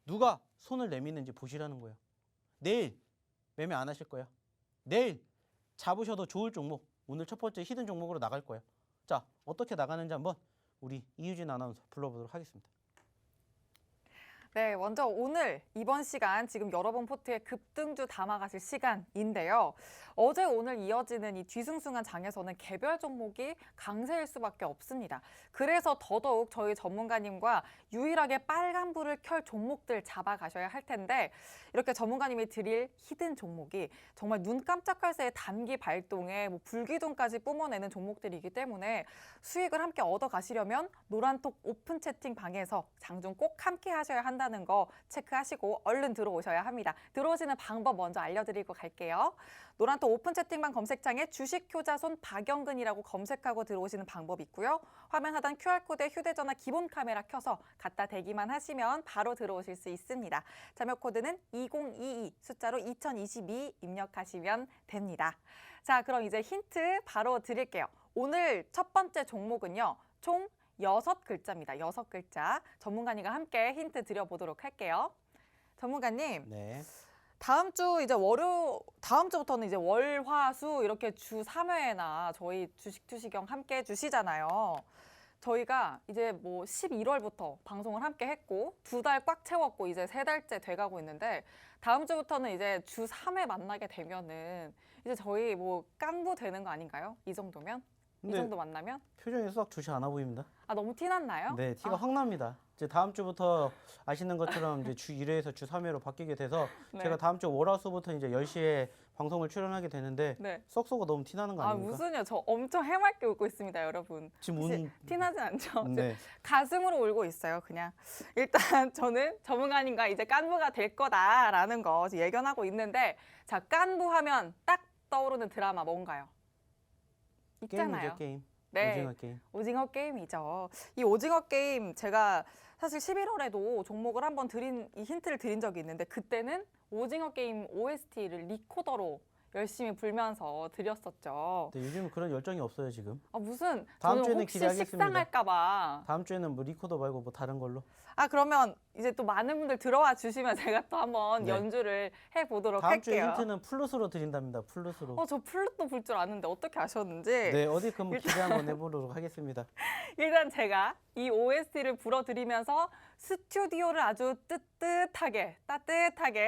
누가 손을 내미는지 보시라는 거야. 내일 매매 안 하실 거야. 내일 잡으셔도 좋을 종목. 오늘 첫 번째 히든 종목으로 나갈 거야. 자, 어떻게 나가는지 한번 우리 이유진 아나운서 불러보도록 하겠습니다. 네, 먼저 오늘 이번 시간 지금 여러분 포트에 급등주 담아가실 시간인데요. 어제 오늘 이어지는 이 뒤숭숭한 장에서는 개별 종목이 강세일 수밖에 없습니다. 그래서 더더욱 저희 전문가님과 유일하게 빨간불을 켤 종목들 잡아가셔야 할 텐데 이렇게 전문가님이 드릴 히든 종목이 정말 눈 깜짝할 새의 단기 발동에 불기둥까지 뿜어내는 종목들이기 때문에 수익을 함께 얻어가시려면 노란톡 오픈 채팅방에서 장중 꼭 함께 하셔야 한다는 거 체크하시고 얼른 들어오셔야 합니다. 들어오시는 방법 먼저 알려드리고 갈게요. 노란톡 오픈 채팅방 검색창에 주식효자손 박영근이라고 검색하고 들어오시는 방법 있고요. 화면 하단 QR코드에 휴대전화 기본 카메라 켜서 갖다 대기만 하시면 바로 들어오실 수 있습니다. 참여 코드는 2022 숫자로 2022 입력하시면 됩니다. 자, 그럼 이제 힌트 바로 드릴게요. 오늘 첫 번째 종목은요. 총 6글자입니다. 6글자. 전문가님과 함께 힌트 드려보도록 할게요. 전문가님. 네. 다음 주부터는 이제 월, 화, 수 이렇게 주 3회나 저희 주식 투시경 함께 해주시잖아요. 저희가 이제 11월부터 방송을 함께 했고 2달 꽉 채웠고 이제 3달째 돼가고 있는데 다음 주부터는 이제 주 3회 만나게 되면은 이제 저희 깐부 되는 거 아닌가요? 이 정도면? 이 정도 만나면? 표정이 썩 좋지 않아 보입니다. 아, 너무 티 났나요? 네, 티가 확 납니다. 이제 다음 주부터 아시는 것처럼 이제 주 1회에서 주 3회로 바뀌게 돼서 네. 제가 다음 주 월화수부터 이제 10시에 방송을 출연하게 되는데 네. 썩소가 너무 티나는 거 아, 아닙니까? 무슨요? 저 엄청 해맑게 웃고 있습니다, 여러분. 지금 혹시 티나지 않죠? 네. 가슴으로 울고 있어요, 그냥. 일단 저는 전문가님과 이제 깐부가 될 거다라는 거 예견하고 있는데, 자, 깐부 하면 딱 떠오르는 드라마 뭔가요? 있잖아요. 게임이죠, 게임. 네. 오징어 게임. 오징어 게임이죠. 이 오징어 게임 제가 사실 11월에도 종목을 한번 이 힌트를 드린 적이 있는데 그때는 오징어 게임 OST를 리코더로 열심히 불면서 드렸었죠. 근데 요즘은 그런 열정이 없어요, 지금. 아 무슨 다음 저는 주에는 혹시 기대하겠습니다. 식상할까 봐. 다음 주에는 뭐 리코더 말고 뭐 다른 걸로. 아 그러면 이제 또 많은 분들 들어와 주시면 제가 또 한번 네. 연주를 해보도록 다음 주에 할게요. 힌트는 플룻으로 드린답니다. 플룻으로. 저 플룻도 불 줄 아는데 어떻게 아셨는지. 네, 어디 그럼 기대 한번 해보도록 하겠습니다. 일단 제가 이 OST를 불어드리면서 스튜디오를 아주 따뜻하게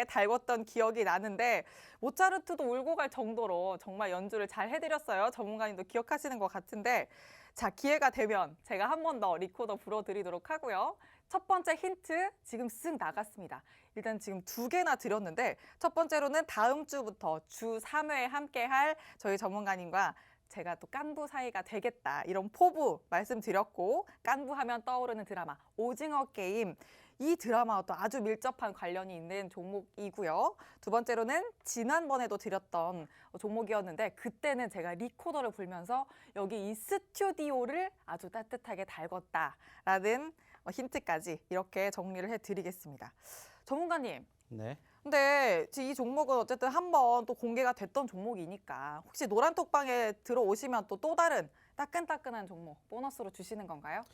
달궜던 기억이 나는데 모차르트도 울고 갈 정도로 정말 연주를 잘 해드렸어요. 전문가님도 기억하시는 것 같은데 자 기회가 되면 제가 한 번 더 리코더 불어드리도록 하고요. 첫 번째 힌트 지금 쓱 나갔습니다. 일단 지금 2개나 드렸는데 첫 번째로는 다음 주부터 주 3회에 함께할 저희 전문가님과 제가 또 깐부 사이가 되겠다 이런 포부 말씀드렸고 깐부하면 떠오르는 드라마 오징어 게임 이 드라마와 또 아주 밀접한 관련이 있는 종목이고요. 두 번째로는 지난번에도 드렸던 종목이었는데 그때는 제가 리코더를 불면서 여기 이 스튜디오를 아주 따뜻하게 달궜다라는 힌트까지 이렇게 정리를 해드리겠습니다. 전문가님. 네. 근데 이 종목은 어쨌든 한번 또 공개가 됐던 종목이니까 혹시 노란톡방에 들어오시면 또 다른 따끈따끈한 종목 보너스로 주시는 건가요?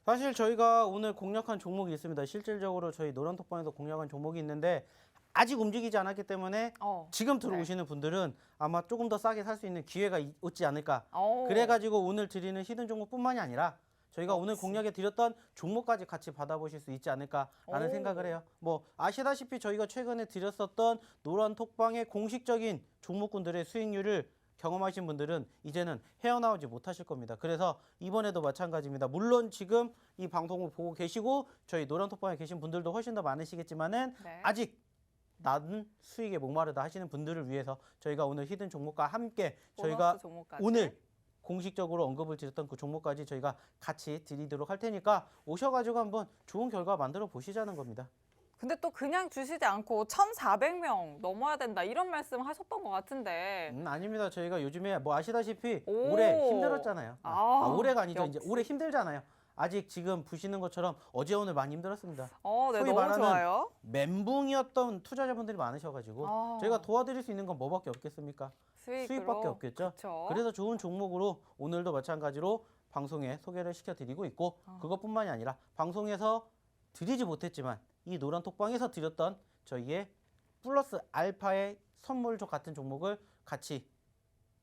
사실 저희가 오늘 공략한 종목이 있습니다. 실질적으로 저희 노란톡방에서 공략한 종목이 있는데 아직 움직이지 않았기 때문에 지금 들어오시는 분들은 아마 조금 더 싸게 살 수 있는 기회가 있지 않을까. 그래가지고 오늘 드리는 히든 종목뿐만이 아니라 저희가 오늘 공략해 드렸던 종목까지 같이 받아보실 수 있지 않을까라는 생각을 해요. 뭐 아시다시피 저희가 최근에 드렸었던 노란톡방의 공식적인 종목군들의 수익률을 경험하신 분들은 이제는 헤어나오지 못하실 겁니다. 그래서 이번에도 마찬가지입니다. 물론 지금 이 방송을 보고 계시고 저희 노란톡방에 계신 분들도 훨씬 더 많으시겠지만은 아직 낮은 수익에 목마르다 하시는 분들을 위해서 저희가 오늘 히든 종목과 함께 저희가 오늘 공식적으로 언급을 드렸던 그 종목까지 저희가 같이 드리도록 할 테니까 오셔가지고 한번 좋은 결과 만들어 보시자는 겁니다. 근데 또 그냥 주시지 않고 1,400명 넘어야 된다 이런 말씀 하셨던 것 같은데. 아닙니다. 저희가 요즘에 뭐 아시다시피 올해 힘들었잖아요. 올해가 아니죠. 역시. 이제 올해 힘들잖아요. 아직 지금 보시는 것처럼 어제 오늘 많이 힘들었습니다. 네, 소위 너무 말하는 좋아요. 멘붕이었던 투자자분들이 많으셔가지고 저희가 도와드릴 수 있는 건 뭐밖에 없겠습니까? 수익밖에 없겠죠. 그쵸. 그래서 좋은 종목으로 오늘도 마찬가지로 방송에 소개를 시켜드리고 있고 그것뿐만이 아니라 방송에서 드리지 못했지만 이 노란톡방에서 드렸던 저희의 플러스 알파의 선물족 같은 종목을 같이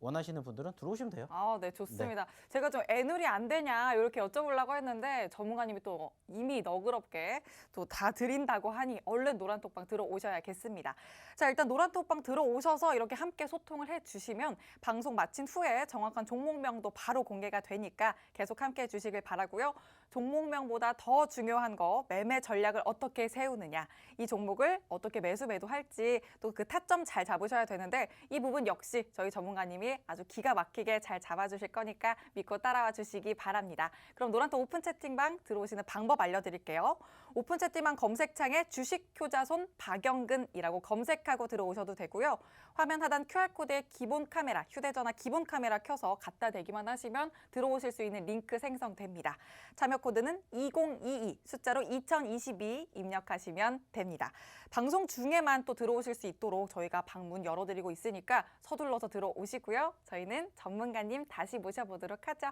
원하시는 분들은 들어오시면 돼요. 네, 좋습니다. 제가 좀 애누리 안 되냐 이렇게 여쭤보려고 했는데 전문가님이 또 이미 너그럽게 또 다 드린다고 하니 얼른 노란톡방 들어오셔야겠습니다. 자, 일단 노란톡방 들어오셔서 이렇게 함께 소통을 해주시면 방송 마친 후에 정확한 종목명도 바로 공개가 되니까 계속 함께 해주시길 바라고요. 종목명보다 더 중요한 거 매매 전략을 어떻게 세우느냐, 이 종목을 어떻게 매수매도할지 또 그 타점 잘 잡으셔야 되는데 이 부분 역시 저희 전문가님이 아주 기가 막히게 잘 잡아주실 거니까 믿고 따라와 주시기 바랍니다. 그럼 노란톡 오픈 채팅방 들어오시는 방법 알려드릴게요. 오픈 채팅방 검색창에 주식 효자손 박영근이라고 검색하고 들어오셔도 되고요. 화면 하단 QR코드에 기본 카메라, 휴대전화 기본 카메라 켜서 갖다 대기만 하시면 들어오실 수 있는 링크 생성됩니다. 참여 코드는 2022, 숫자로 2022 입력하시면 됩니다. 방송 중에만 또 들어오실 수 있도록 저희가 방문 열어드리고 있으니까 서둘러서 들어오시고요. 저희는 전문가님 다시 모셔보도록 하죠.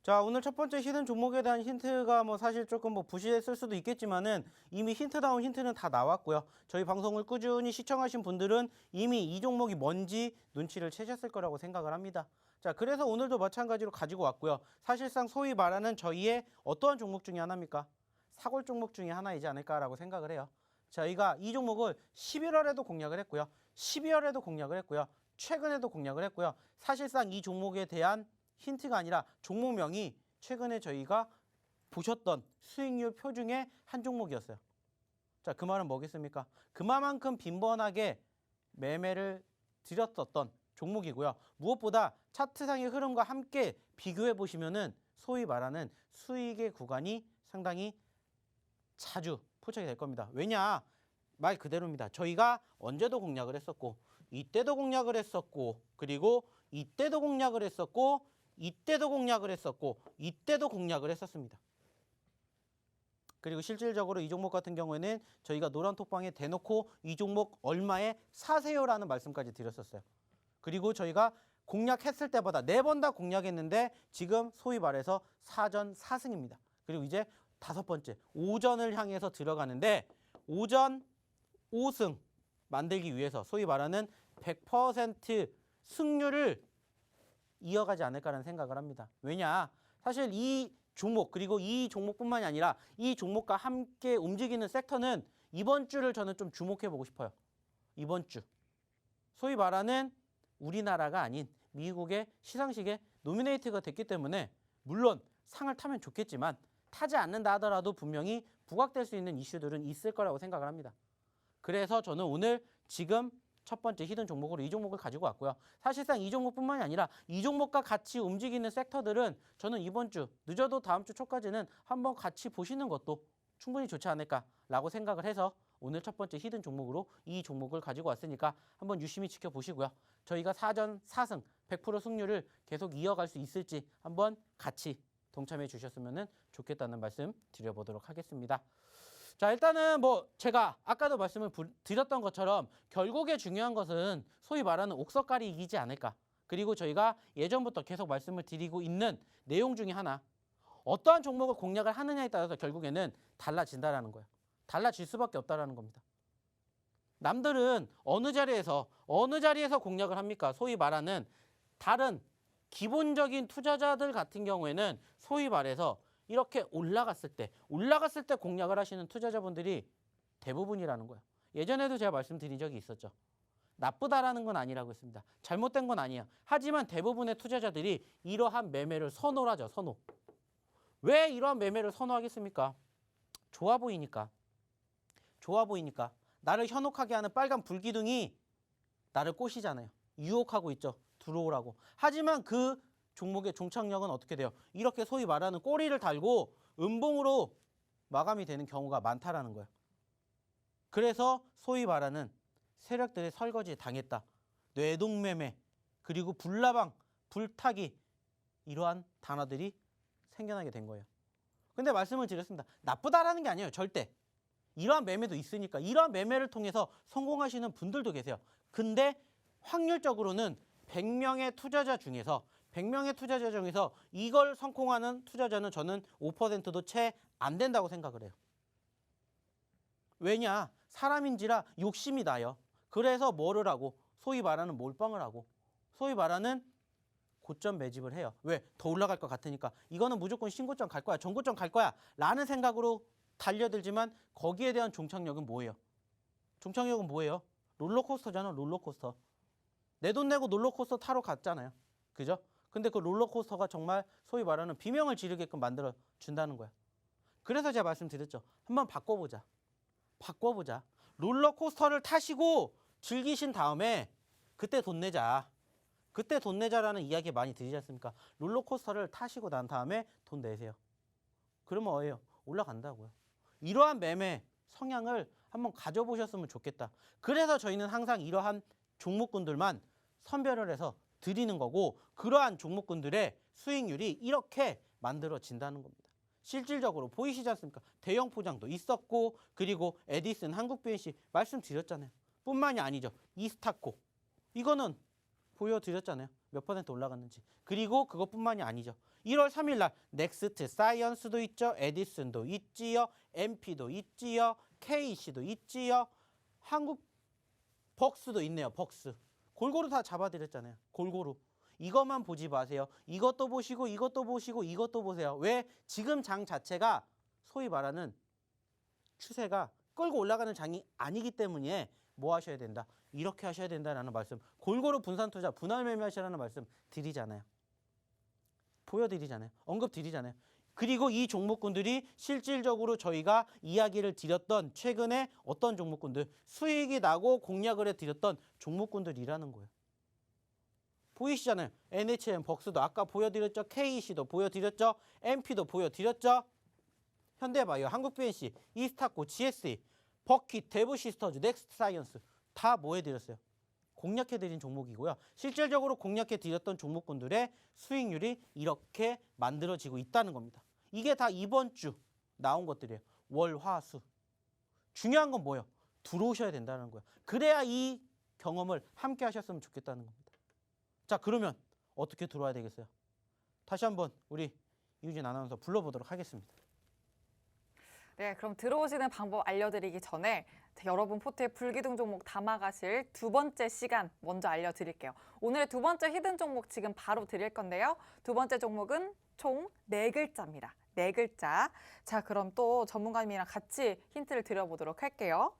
자, 오늘 첫 번째 히든 종목에 대한 힌트가 뭐 사실 조금 뭐 부실했을 수도 있겠지만은 이미 힌트다운 힌트는 다 나왔고요. 저희 방송을 꾸준히 시청하신 분들은 이미 이 종목이 뭔지 눈치를 채셨을 거라고 생각을 합니다. 자, 그래서 오늘도 마찬가지로 가지고 왔고요. 사실상 소위 말하는 저희의 어떠한 종목 중에 하나입니까? 사골 종목 중에 하나이지 않을까라고 생각을 해요. 저희가 이 종목을 11월에도 공략을 했고요. 12월에도 공략을 했고요. 최근에도 공략을 했고요. 사실상 이 종목에 대한 힌트가 아니라 종목명이 최근에 저희가 보셨던 수익률 표 중에 한 종목이었어요. 자, 그 말은 뭐겠습니까? 그만큼 빈번하게 매매를 드렸었던 종목이고요. 무엇보다 차트상의 흐름과 함께 비교해 보시면은 소위 말하는 수익의 구간이 상당히 자주 포착이 될 겁니다. 왜냐? 말 그대로입니다. 저희가 언제도 공략을 했었고, 이때도 공략을 했었고, 그리고 이때도 공략을 했었고, 이때도 공략을 했었고, 이때도 공략을 했었습니다. 그리고 실질적으로 이 종목 같은 경우에는 저희가 노란톡방에 대놓고 이 종목 얼마에 사세요라는 말씀까지 드렸었어요. 그리고 저희가 공략했을 때보다 4번 다 공략했는데 지금 소위 말해서 4전 4승입니다. 그리고 이제 5번째, 오전을 향해서 들어가는데 오전 5승 만들기 위해서 소위 말하는 100% 승률을 이어가지 않을까라는 생각을 합니다. 왜냐? 사실 이 종목 그리고 이 종목뿐만이 아니라 이 종목과 함께 움직이는 섹터는 이번 주를 저는 좀 주목해 보고 싶어요. 이번 주. 소위 말하는 우리나라가 아닌 미국의 시상식에 노미네이트가 됐기 때문에 물론 상을 타면 좋겠지만 타지 않는다 하더라도 분명히 부각될 수 있는 이슈들은 있을 거라고 생각을 합니다. 그래서 저는 오늘 지금 첫 번째 히든 종목으로 이 종목을 가지고 왔고요. 사실상 이 종목뿐만이 아니라 이 종목과 같이 움직이는 섹터들은 저는 이번 주 늦어도 다음 주 초까지는 한번 같이 보시는 것도 충분히 좋지 않을까라고 생각을 해서 오늘 첫 번째 히든 종목으로 이 종목을 가지고 왔으니까 한번 유심히 지켜보시고요. 저희가 4전 4승 100% 승률을 계속 이어갈 수 있을지 한번 같이 동참해 주셨으면 좋겠다는 말씀 드려보도록 하겠습니다. 자, 일단은 제가 아까도 말씀을 드렸던 것처럼 결국에 중요한 것은 소위 말하는 옥석가리이지 않을까. 그리고 저희가 예전부터 계속 말씀을 드리고 있는 내용 중에 하나. 어떠한 종목을 공략을 하느냐에 따라서 결국에는 달라진다라는 거예요. 달라질 수밖에 없다라는 겁니다. 남들은 어느 자리에서 공략을 합니까? 소위 말하는 다른 기본적인 투자자들 같은 경우에는 소위 말해서 이렇게 올라갔을 때 공략을 하시는 투자자분들이 대부분이라는 거예요. 예전에도 제가 말씀드린 적이 있었죠. 나쁘다라는 건 아니라고 했습니다. 잘못된 건 아니에요. 하지만 대부분의 투자자들이 이러한 매매를 선호를 하죠. 선호. 왜 이러한 매매를 선호하겠습니까? 좋아 보이니까. 나를 현혹하게 하는 빨간 불기둥이 나를 꼬시잖아요. 유혹하고 있죠. 들어오라고. 하지만 그 종목의 종착역은 어떻게 돼요? 이렇게 소위 말하는 꼬리를 달고 음봉으로 마감이 되는 경우가 많다라는 거예요. 그래서 소위 말하는 세력들의 설거지에 당했다. 뇌동매매, 그리고 불나방, 불타기 이러한 단어들이 생겨나게 된 거예요. 근데 말씀을 드렸습니다. 나쁘다라는 게 아니에요. 절대. 이러한 매매도 있으니까 이러한 매매를 통해서 성공하시는 분들도 계세요. 근데 확률적으로는 100명의 투자자 중에서 이걸 성공하는 투자자는 저는 5%도 채 안 된다고 생각을 해요. 왜냐? 사람인지라 욕심이 나요. 그래서 뭐를 하고 소위 말하는 몰빵을 하고 소위 말하는 고점 매집을 해요. 왜? 더 올라갈 것 같으니까. 이거는 무조건 신고점 갈 거야. 전고점 갈 거야. 라는 생각으로 달려들지만 거기에 대한 종착역은 뭐예요? 종착역은 뭐예요? 롤러코스터잖아. 롤러코스터. 내 돈 내고 롤러코스터 타러 갔잖아요. 그죠? 근데 그 롤러코스터가 정말 소위 말하는 비명을 지르게끔 만들어 준다는 거야. 그래서 제가 말씀드렸죠. 한번 바꿔보자. 롤러코스터를 타시고 즐기신 다음에 그때 돈 내자라는 이야기 많이 드리지 않습니까? 롤러코스터를 타시고 난 다음에 돈 내세요. 그러면 뭐예요? 올라간다고요. 이러한 매매 성향을 한번 가져보셨으면 좋겠다. 그래서 저희는 항상 이러한 종목군들만 선별을 해서 드리는 거고 그러한 종목군들의 수익률이 이렇게 만들어진다는 겁니다. 실질적으로 보이시지 않습니까? 대형 포장도 있었고 그리고 에디슨, 한국BNC 말씀드렸잖아요. 뿐만이 아니죠. 이스타코 이거는 보여드렸잖아요. 몇 퍼센트 올라갔는지. 그리고 그것뿐만이 아니죠. 1월 3일 날 넥스트 사이언스도 있죠. 에디슨도 있지요. MP도 있지요. KC도 있지요. 한국 벅스도 있네요. 벅스. 골고루 다 잡아드렸잖아요. 골고루. 이것만 보지 마세요. 이것도 보시고 이것도 보시고 이것도 보세요. 왜? 지금 장 자체가 소위 말하는 추세가 끌고 올라가는 장이 아니기 때문에 뭐 하셔야 된다? 이렇게 하셔야 된다라는 말씀. 골고루 분산 투자, 분할 매매하시라는 말씀 드리잖아요. 보여드리잖아요. 언급 드리잖아요. 그리고 이 종목군들이 실질적으로 저희가 이야기를 드렸던 최근에 어떤 종목군들, 수익이 나고 공략을 해드렸던 종목군들이라는 거예요. 보이시잖아요. NHN, 벅스도 아까 보여드렸죠. KEC도 보여드렸죠. MP도 보여드렸죠. 현대바이오, 한국BNC, 이스타코, GSE, 버킷, 데브시스터즈, 넥스트사이언스 다 뭐 해드렸어요? 공략해드린 종목이고요. 실질적으로 공략해드렸던 종목군들의 수익률이 이렇게 만들어지고 있다는 겁니다. 이게 다 이번 주 나온 것들이에요. 월, 화, 수. 중요한 건 뭐예요? 들어오셔야 된다는 거예요. 그래야 이 경험을 함께 하셨으면 좋겠다는 겁니다. 자, 그러면 어떻게 들어와야 되겠어요? 다시 한번 우리 이유진 아나운서 불러보도록 하겠습니다. 네, 그럼 들어오시는 방법 알려드리기 전에 여러분 포트에 불기둥 종목 담아가실 두 번째 시간 먼저 알려드릴게요. 오늘의 두 번째 히든 종목 지금 바로 드릴 건데요. 두 번째 종목은 총 4글자입니다. 4글자. 자, 그럼 또 전문가님이랑 같이 힌트를 드려보도록 할게요.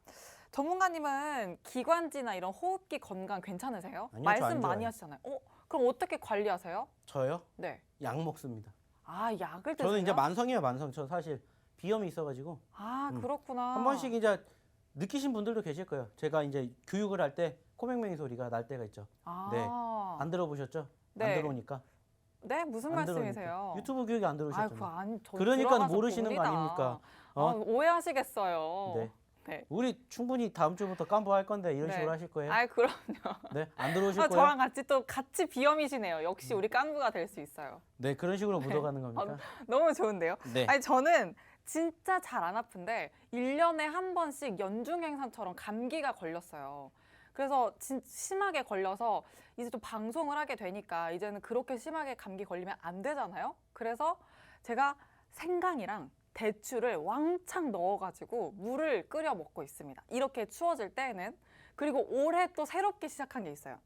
전문가님은 기관지나 이런 호흡기 건강 괜찮으세요? 아니요, 말씀 저안 많이 좋아해요. 하시잖아요. 그럼 어떻게 관리하세요? 저요? 네. 약 먹습니다. 아, 약을 드세요? 저는 이제 만성이에요, 만성. 저 사실 비염이 있어가지고 아, 그렇구나. 한 번씩 이제 느끼신 분들도 계실 거예요. 제가 이제 교육을 할 때 코맹맹이 소리가 날 때가 있죠. 아. 네. 안 들어보셨죠? 네. 안 들어오니까. 네, 무슨 안 들어오니까. 말씀이세요? 유튜브 교육이 안 아이, 들어오셨잖아요. 저 그러니까 들어가서 모르시는 거 봅니다. 아닙니까? 오해하시겠어요. 네. 네. 우리 충분히 다음 주부터 깜부할 건데 이런 네. 식으로 하실 거예요? 아이, 그럼요. 네, 안 들어오실 아, 거예요? 저랑 같이 비염이시네요. 역시 우리 깐부가 될 수 있어요. 네, 그런 식으로 묻어가는 겁니까? 너무 좋은데요? 네. 아니, 저는 진짜 잘 안 아픈데 1년에 한 번씩 연중행사처럼 감기가 걸렸어요. 그래서 심하게 걸려서 이제 좀 방송을 하게 되니까 이제는 그렇게 심하게 감기 걸리면 안 되잖아요. 그래서 제가 생강이랑 대추를 왕창 넣어가지고 물을 끓여 먹고 있습니다. 이렇게 추워질 때에는. 그리고 올해 또 새롭게 시작한 게 있어요.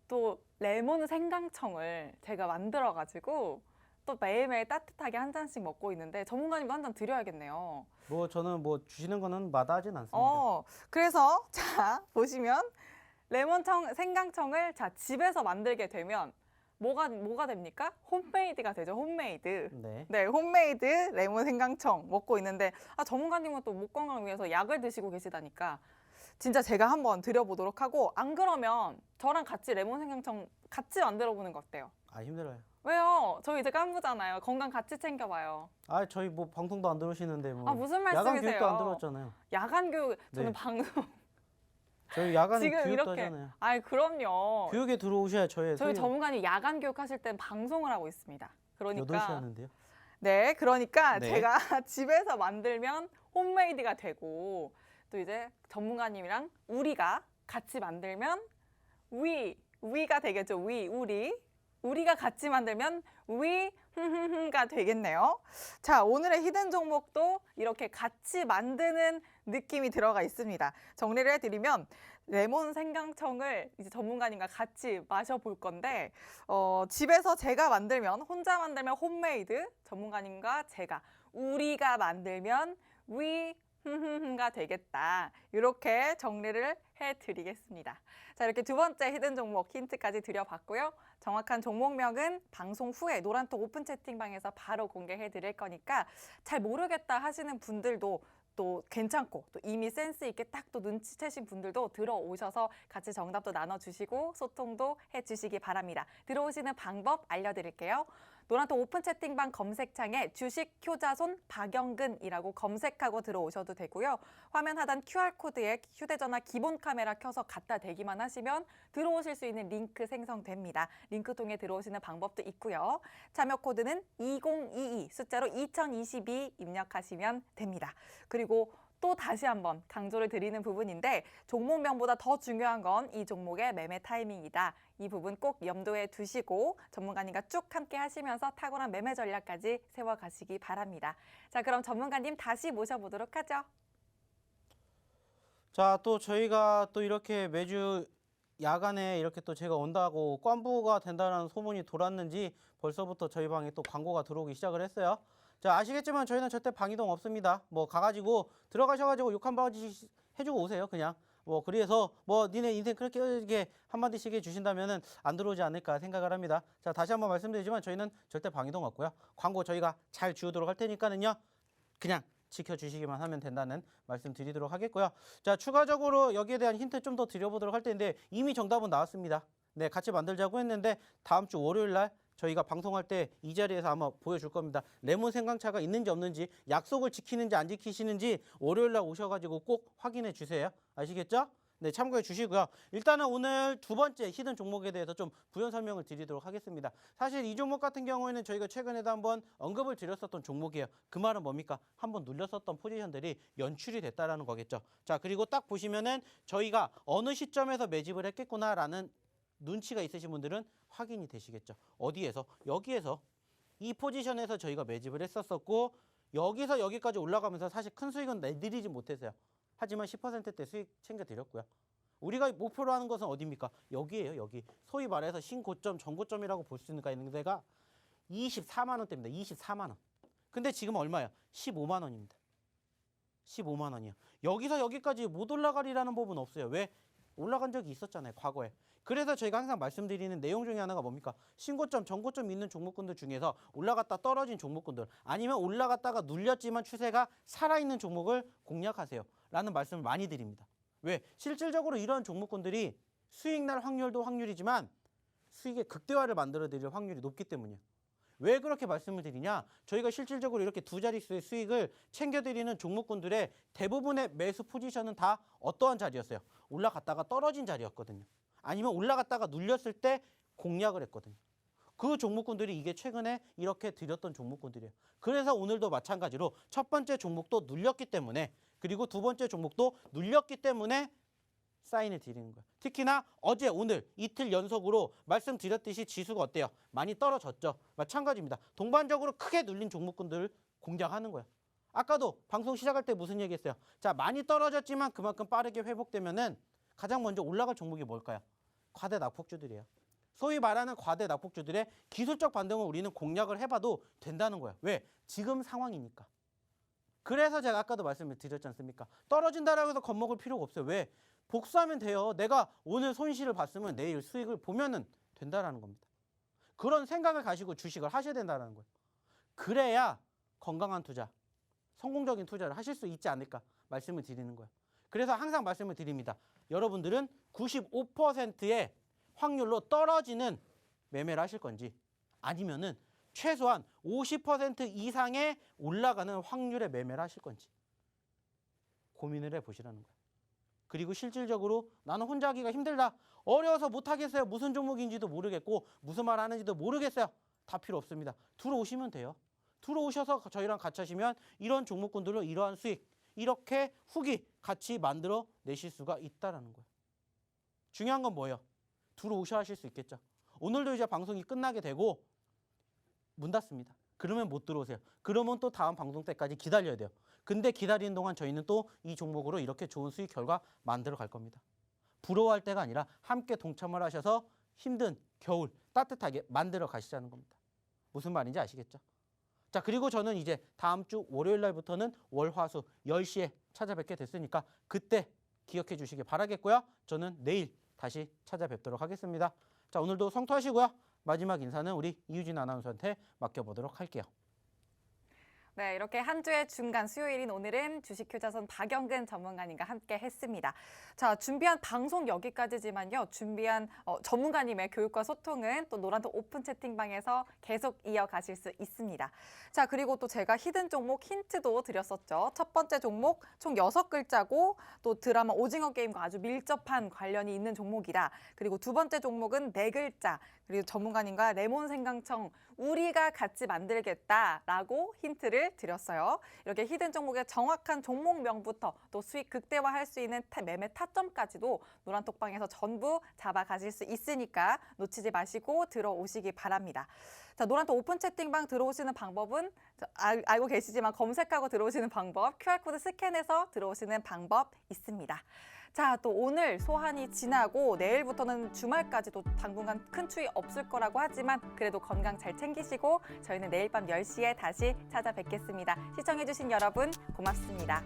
또 레몬 생강청을 제가 만들어가지고 또 매일매일 따뜻하게 한 잔씩 먹고 있는데 전문가님도 한 잔 드려야겠네요. 뭐 저는 뭐 주시는 거는 마다하진 않습니다. 그래서 자 보시면 생강청을 자 집에서 만들게 되면 뭐가 됩니까? 홈메이드가 되죠. 홈메이드. 네. 네, 홈메이드 레몬 생강청 먹고 있는데 전문가님은 또 목 건강을 위해서 약을 드시고 계시다니까 진짜 제가 한번 드려보도록 하고 안 그러면 저랑 같이 레몬 생강청 같이 만들어 보는 거 어때요? 아, 힘들어요. 왜요? 저 이제 깐부잖아요. 건강 같이 챙겨봐요. 아, 저희 뭐 방송도 안 들어오시는데 뭐. 아, 무슨 야간 말씀이세요? 교육도 안 들어왔잖아요. 야간 교육, 저는 네. 방송 저희 야간 지금 교육도 이렇게. 하잖아요. 아이, 그럼요. 교육에 들어오셔야 저희 전문가님 야간 교육하실 땐 방송을 하고 있습니다. 8시 그러니까 하는데요. 네, 그러니까 네. 제가 집에서 만들면 홈메이드가 되고 또 이제 전문가님이랑 우리가 같이 만들면 위가 되겠죠. 우리가 같이 만들면 가 되겠네요. 자, 오늘의 히든 종목도 이렇게 같이 만드는 느낌이 들어가 있습니다. 정리를 해드리면 레몬 생강청을 이제 전문가님과 같이 마셔볼 건데 집에서 제가 만들면 혼자 만들면 홈메이드, 전문가님과 제가 우리가 만들면 가 되겠다. 이렇게 정리를 해드리겠습니다. 자, 이렇게 두 번째 히든 종목 힌트까지 드려봤고요. 정확한 종목명은 방송 후에 노란톡 오픈 채팅방에서 바로 공개해 드릴 거니까 잘 모르겠다 하시는 분들도 또 괜찮고 또 이미 센스 있게 딱 또 눈치채신 분들도 들어오셔서 같이 정답도 나눠주시고 소통도 해주시기 바랍니다. 들어오시는 방법 알려드릴게요. 노란톡 오픈 채팅방 검색창에 주식 효자손 박영근이라고 검색하고 들어오셔도 되고요. 화면 하단 QR코드에 휴대전화 기본 카메라 켜서 갖다 대기만 하시면 들어오실 수 있는 링크 생성됩니다. 링크 통해 들어오시는 방법도 있고요. 참여 코드는 2022 숫자로 2022 입력하시면 됩니다. 그리고 또 다시 한번 강조를 드리는 부분인데 종목명보다 더 중요한 건 이 종목의 매매 타이밍이다. 이 부분 꼭 염두에 두시고 전문가님과 쭉 함께 하시면서 탁월한 매매 전략까지 세워가시기 바랍니다. 자, 그럼 전문가님 다시 모셔보도록 하죠. 자, 또 저희가 또 이렇게 매주 야간에 이렇게 또 제가 온다고 꽝부가 된다는 소문이 돌았는지 벌써부터 저희 방에 또 광고가 들어오기 시작을 했어요. 자, 아시겠지만 저희는 절대 방이동 없습니다. 뭐 가가지고 들어가셔가지고 욕 한 바가지 해주고 오세요. 그냥 뭐 그래서 뭐 니네 인생 그렇게 한마디씩 해주신다면은 안 들어오지 않을까 생각을 합니다. 자, 다시 한번 말씀드리지만 저희는 절대 방해동 없고요. 광고 저희가 잘 지우도록 할 테니까는요. 그냥 지켜주시기만 하면 된다는 말씀 드리도록 하겠고요. 자, 추가적으로 여기에 대한 힌트 좀 더 드려보도록 할 텐데 이미 정답은 나왔습니다. 네, 같이 만들자고 했는데 다음 주 월요일 날 저희가 방송할 때 이 자리에서 아마 보여줄 겁니다. 레몬 생강차가 있는지 없는지, 약속을 지키는지 안 지키시는지 월요일 날 오셔가지고 꼭 확인해 주세요. 아시겠죠? 네, 참고해 주시고요. 일단은 오늘 두 번째 히든 종목에 대해서 좀 부연 설명을 드리도록 하겠습니다. 사실 이 종목 같은 경우에는 저희가 최근에도 한번 언급을 드렸었던 종목이에요. 그 말은 뭡니까? 한번 눌렸었던 포지션들이 연출이 됐다라는 거겠죠. 자, 그리고 딱 보시면은 저희가 어느 시점에서 매집을 했겠구나라는 눈치가 있으신 분들은 확인이 되시겠죠. 어디에서? 여기에서 이 포지션에서 저희가 매집을 했었었고 여기서 여기까지 올라가면서 사실 큰 수익은 내드리지 못했어요. 하지만 10%대 수익 챙겨드렸고요. 우리가 목표로 하는 것은 어디입니까? 여기에요. 여기. 소위 말해서 신고점, 전고점이라고 볼 수 있는 데가 24만 원대입니다. 24만 원. 근데 지금 얼마예요? 15만 원입니다. 15만 원이요. 여기서 여기까지 못 올라가리라는 법은 없어요. 왜? 올라간 적이 있었잖아요. 과거에. 그래서 저희가 항상 말씀드리는 내용 중에 하나가 뭡니까? 신고점, 전고점 있는 종목군들 중에서 올라갔다 떨어진 종목군들 아니면 올라갔다가 눌렸지만 추세가 살아있는 종목을 공략하세요. 라는 말씀을 많이 드립니다. 왜? 실질적으로 이런 종목군들이 수익 날 확률도 확률이지만 수익의 극대화를 만들어 드릴 확률이 높기 때문이에요. 왜 그렇게 말씀을 드리냐? 저희가 실질적으로 이렇게 두 자릿수의 수익을 챙겨드리는 종목군들의 대부분의 매수 포지션은 다 어떠한 자리였어요? 올라갔다가 떨어진 자리였거든요. 아니면 올라갔다가 눌렸을 때 공략을 했거든요. 그 종목군들이 이게 최근에 이렇게 드렸던 종목군들이에요. 그래서 오늘도 마찬가지로 첫 번째 종목도 눌렸기 때문에 그리고 두 번째 종목도 눌렸기 때문에 사인을 드리는 거예요. 특히나 어제 오늘 이틀 연속으로 말씀드렸듯이 지수가 어때요? 많이 떨어졌죠. 마찬가지입니다. 동반적으로 크게 눌린 종목군들을 공략하는 거예요. 아까도 방송 시작할 때 무슨 얘기했어요? 자, 많이 떨어졌지만 그만큼 빠르게 회복되면은 가장 먼저 올라갈 종목이 뭘까요? 과대 낙폭주들이에요. 소위 말하는 과대 낙폭주들의 기술적 반등을 우리는 공략을 해봐도 된다는 거예요. 왜? 지금 상황이니까. 그래서 제가 아까도 말씀을 드렸지 않습니까? 떨어진다라고 해서 겁먹을 필요가 없어요. 왜? 복수하면 돼요. 내가 오늘 손실을 봤으면 내일 수익을 보면은 된다라는 겁니다. 그런 생각을 가지고 주식을 하셔야 된다는 거예요. 그래야 건강한 투자, 성공적인 투자를 하실 수 있지 않을까 말씀을 드리는 거예요. 그래서 항상 말씀을 드립니다. 여러분들은 95%의 확률로 떨어지는 매매를 하실 건지 아니면은 최소한 50% 이상의 올라가는 확률의 매매를 하실 건지 고민을 해보시라는 거예요. 그리고 실질적으로 나는 혼자 하기가 힘들다. 어려워서 못하겠어요. 무슨 종목인지도 모르겠고 무슨 말 하는지도 모르겠어요. 다 필요 없습니다. 들어오시면 돼요. 들어오셔서 저희랑 같이 하시면 이런 종목군들로 이러한 수익, 이렇게 후기 같이 만들어 내실 수가 있다는 거예요. 중요한 건 뭐예요? 들어오셔야 하실 수 있겠죠. 오늘도 이제 방송이 끝나게 되고 문 닫습니다. 그러면 못 들어오세요. 그러면 또 다음 방송 때까지 기다려야 돼요. 근데 기다리는 동안 저희는 또 이 종목으로 이렇게 좋은 수익 결과 만들어 갈 겁니다. 부러워할 때가 아니라 함께 동참을 하셔서 힘든 겨울 따뜻하게 만들어 가시자는 겁니다. 무슨 말인지 아시겠죠? 자, 그리고 저는 이제 다음 주 월요일 날부터는 월, 화, 수 10시에 찾아뵙게 됐으니까 그때 기억해 주시기 바라겠고요. 저는 내일 다시 찾아뵙도록 하겠습니다. 자, 오늘도 성투하시고요. 마지막 인사는 우리 이유진 아나운서한테 맡겨보도록 할게요. 네, 이렇게 한 주의 중간 수요일인 오늘은 주식휴자선 박영근 전문가님과 함께 했습니다. 자, 준비한 방송 여기까지지만요. 준비한 전문가님의 교육과 소통은 또 노란톡 오픈 채팅방에서 계속 이어가실 수 있습니다. 자, 그리고 또 제가 히든 종목 힌트도 드렸었죠. 첫 번째 종목 총 6글자고 또 드라마 오징어 게임과 아주 밀접한 관련이 있는 종목이다. 그리고 두 번째 종목은 4글자. 그리고 전문가님과 레몬 생강청 우리가 같이 만들겠다라고 힌트를 드렸어요. 이렇게 히든 종목의 정확한 종목명부터 또 수익 극대화할 수 있는 매매 타점까지도 노란톡방에서 전부 잡아가실 수 있으니까 놓치지 마시고 들어오시기 바랍니다. 자, 노란톡 오픈 채팅방 들어오시는 방법은 알고 계시지만 검색하고 들어오시는 방법, QR코드 스캔해서 들어오시는 방법 있습니다. 자, 또 오늘 소환이 지나고 내일부터는 주말까지도 당분간 큰 추위 없을 거라고 하지만 그래도 건강 잘 챙기시고 저희는 내일 밤 10시에 다시 찾아뵙겠습니다. 시청해주신 여러분 고맙습니다.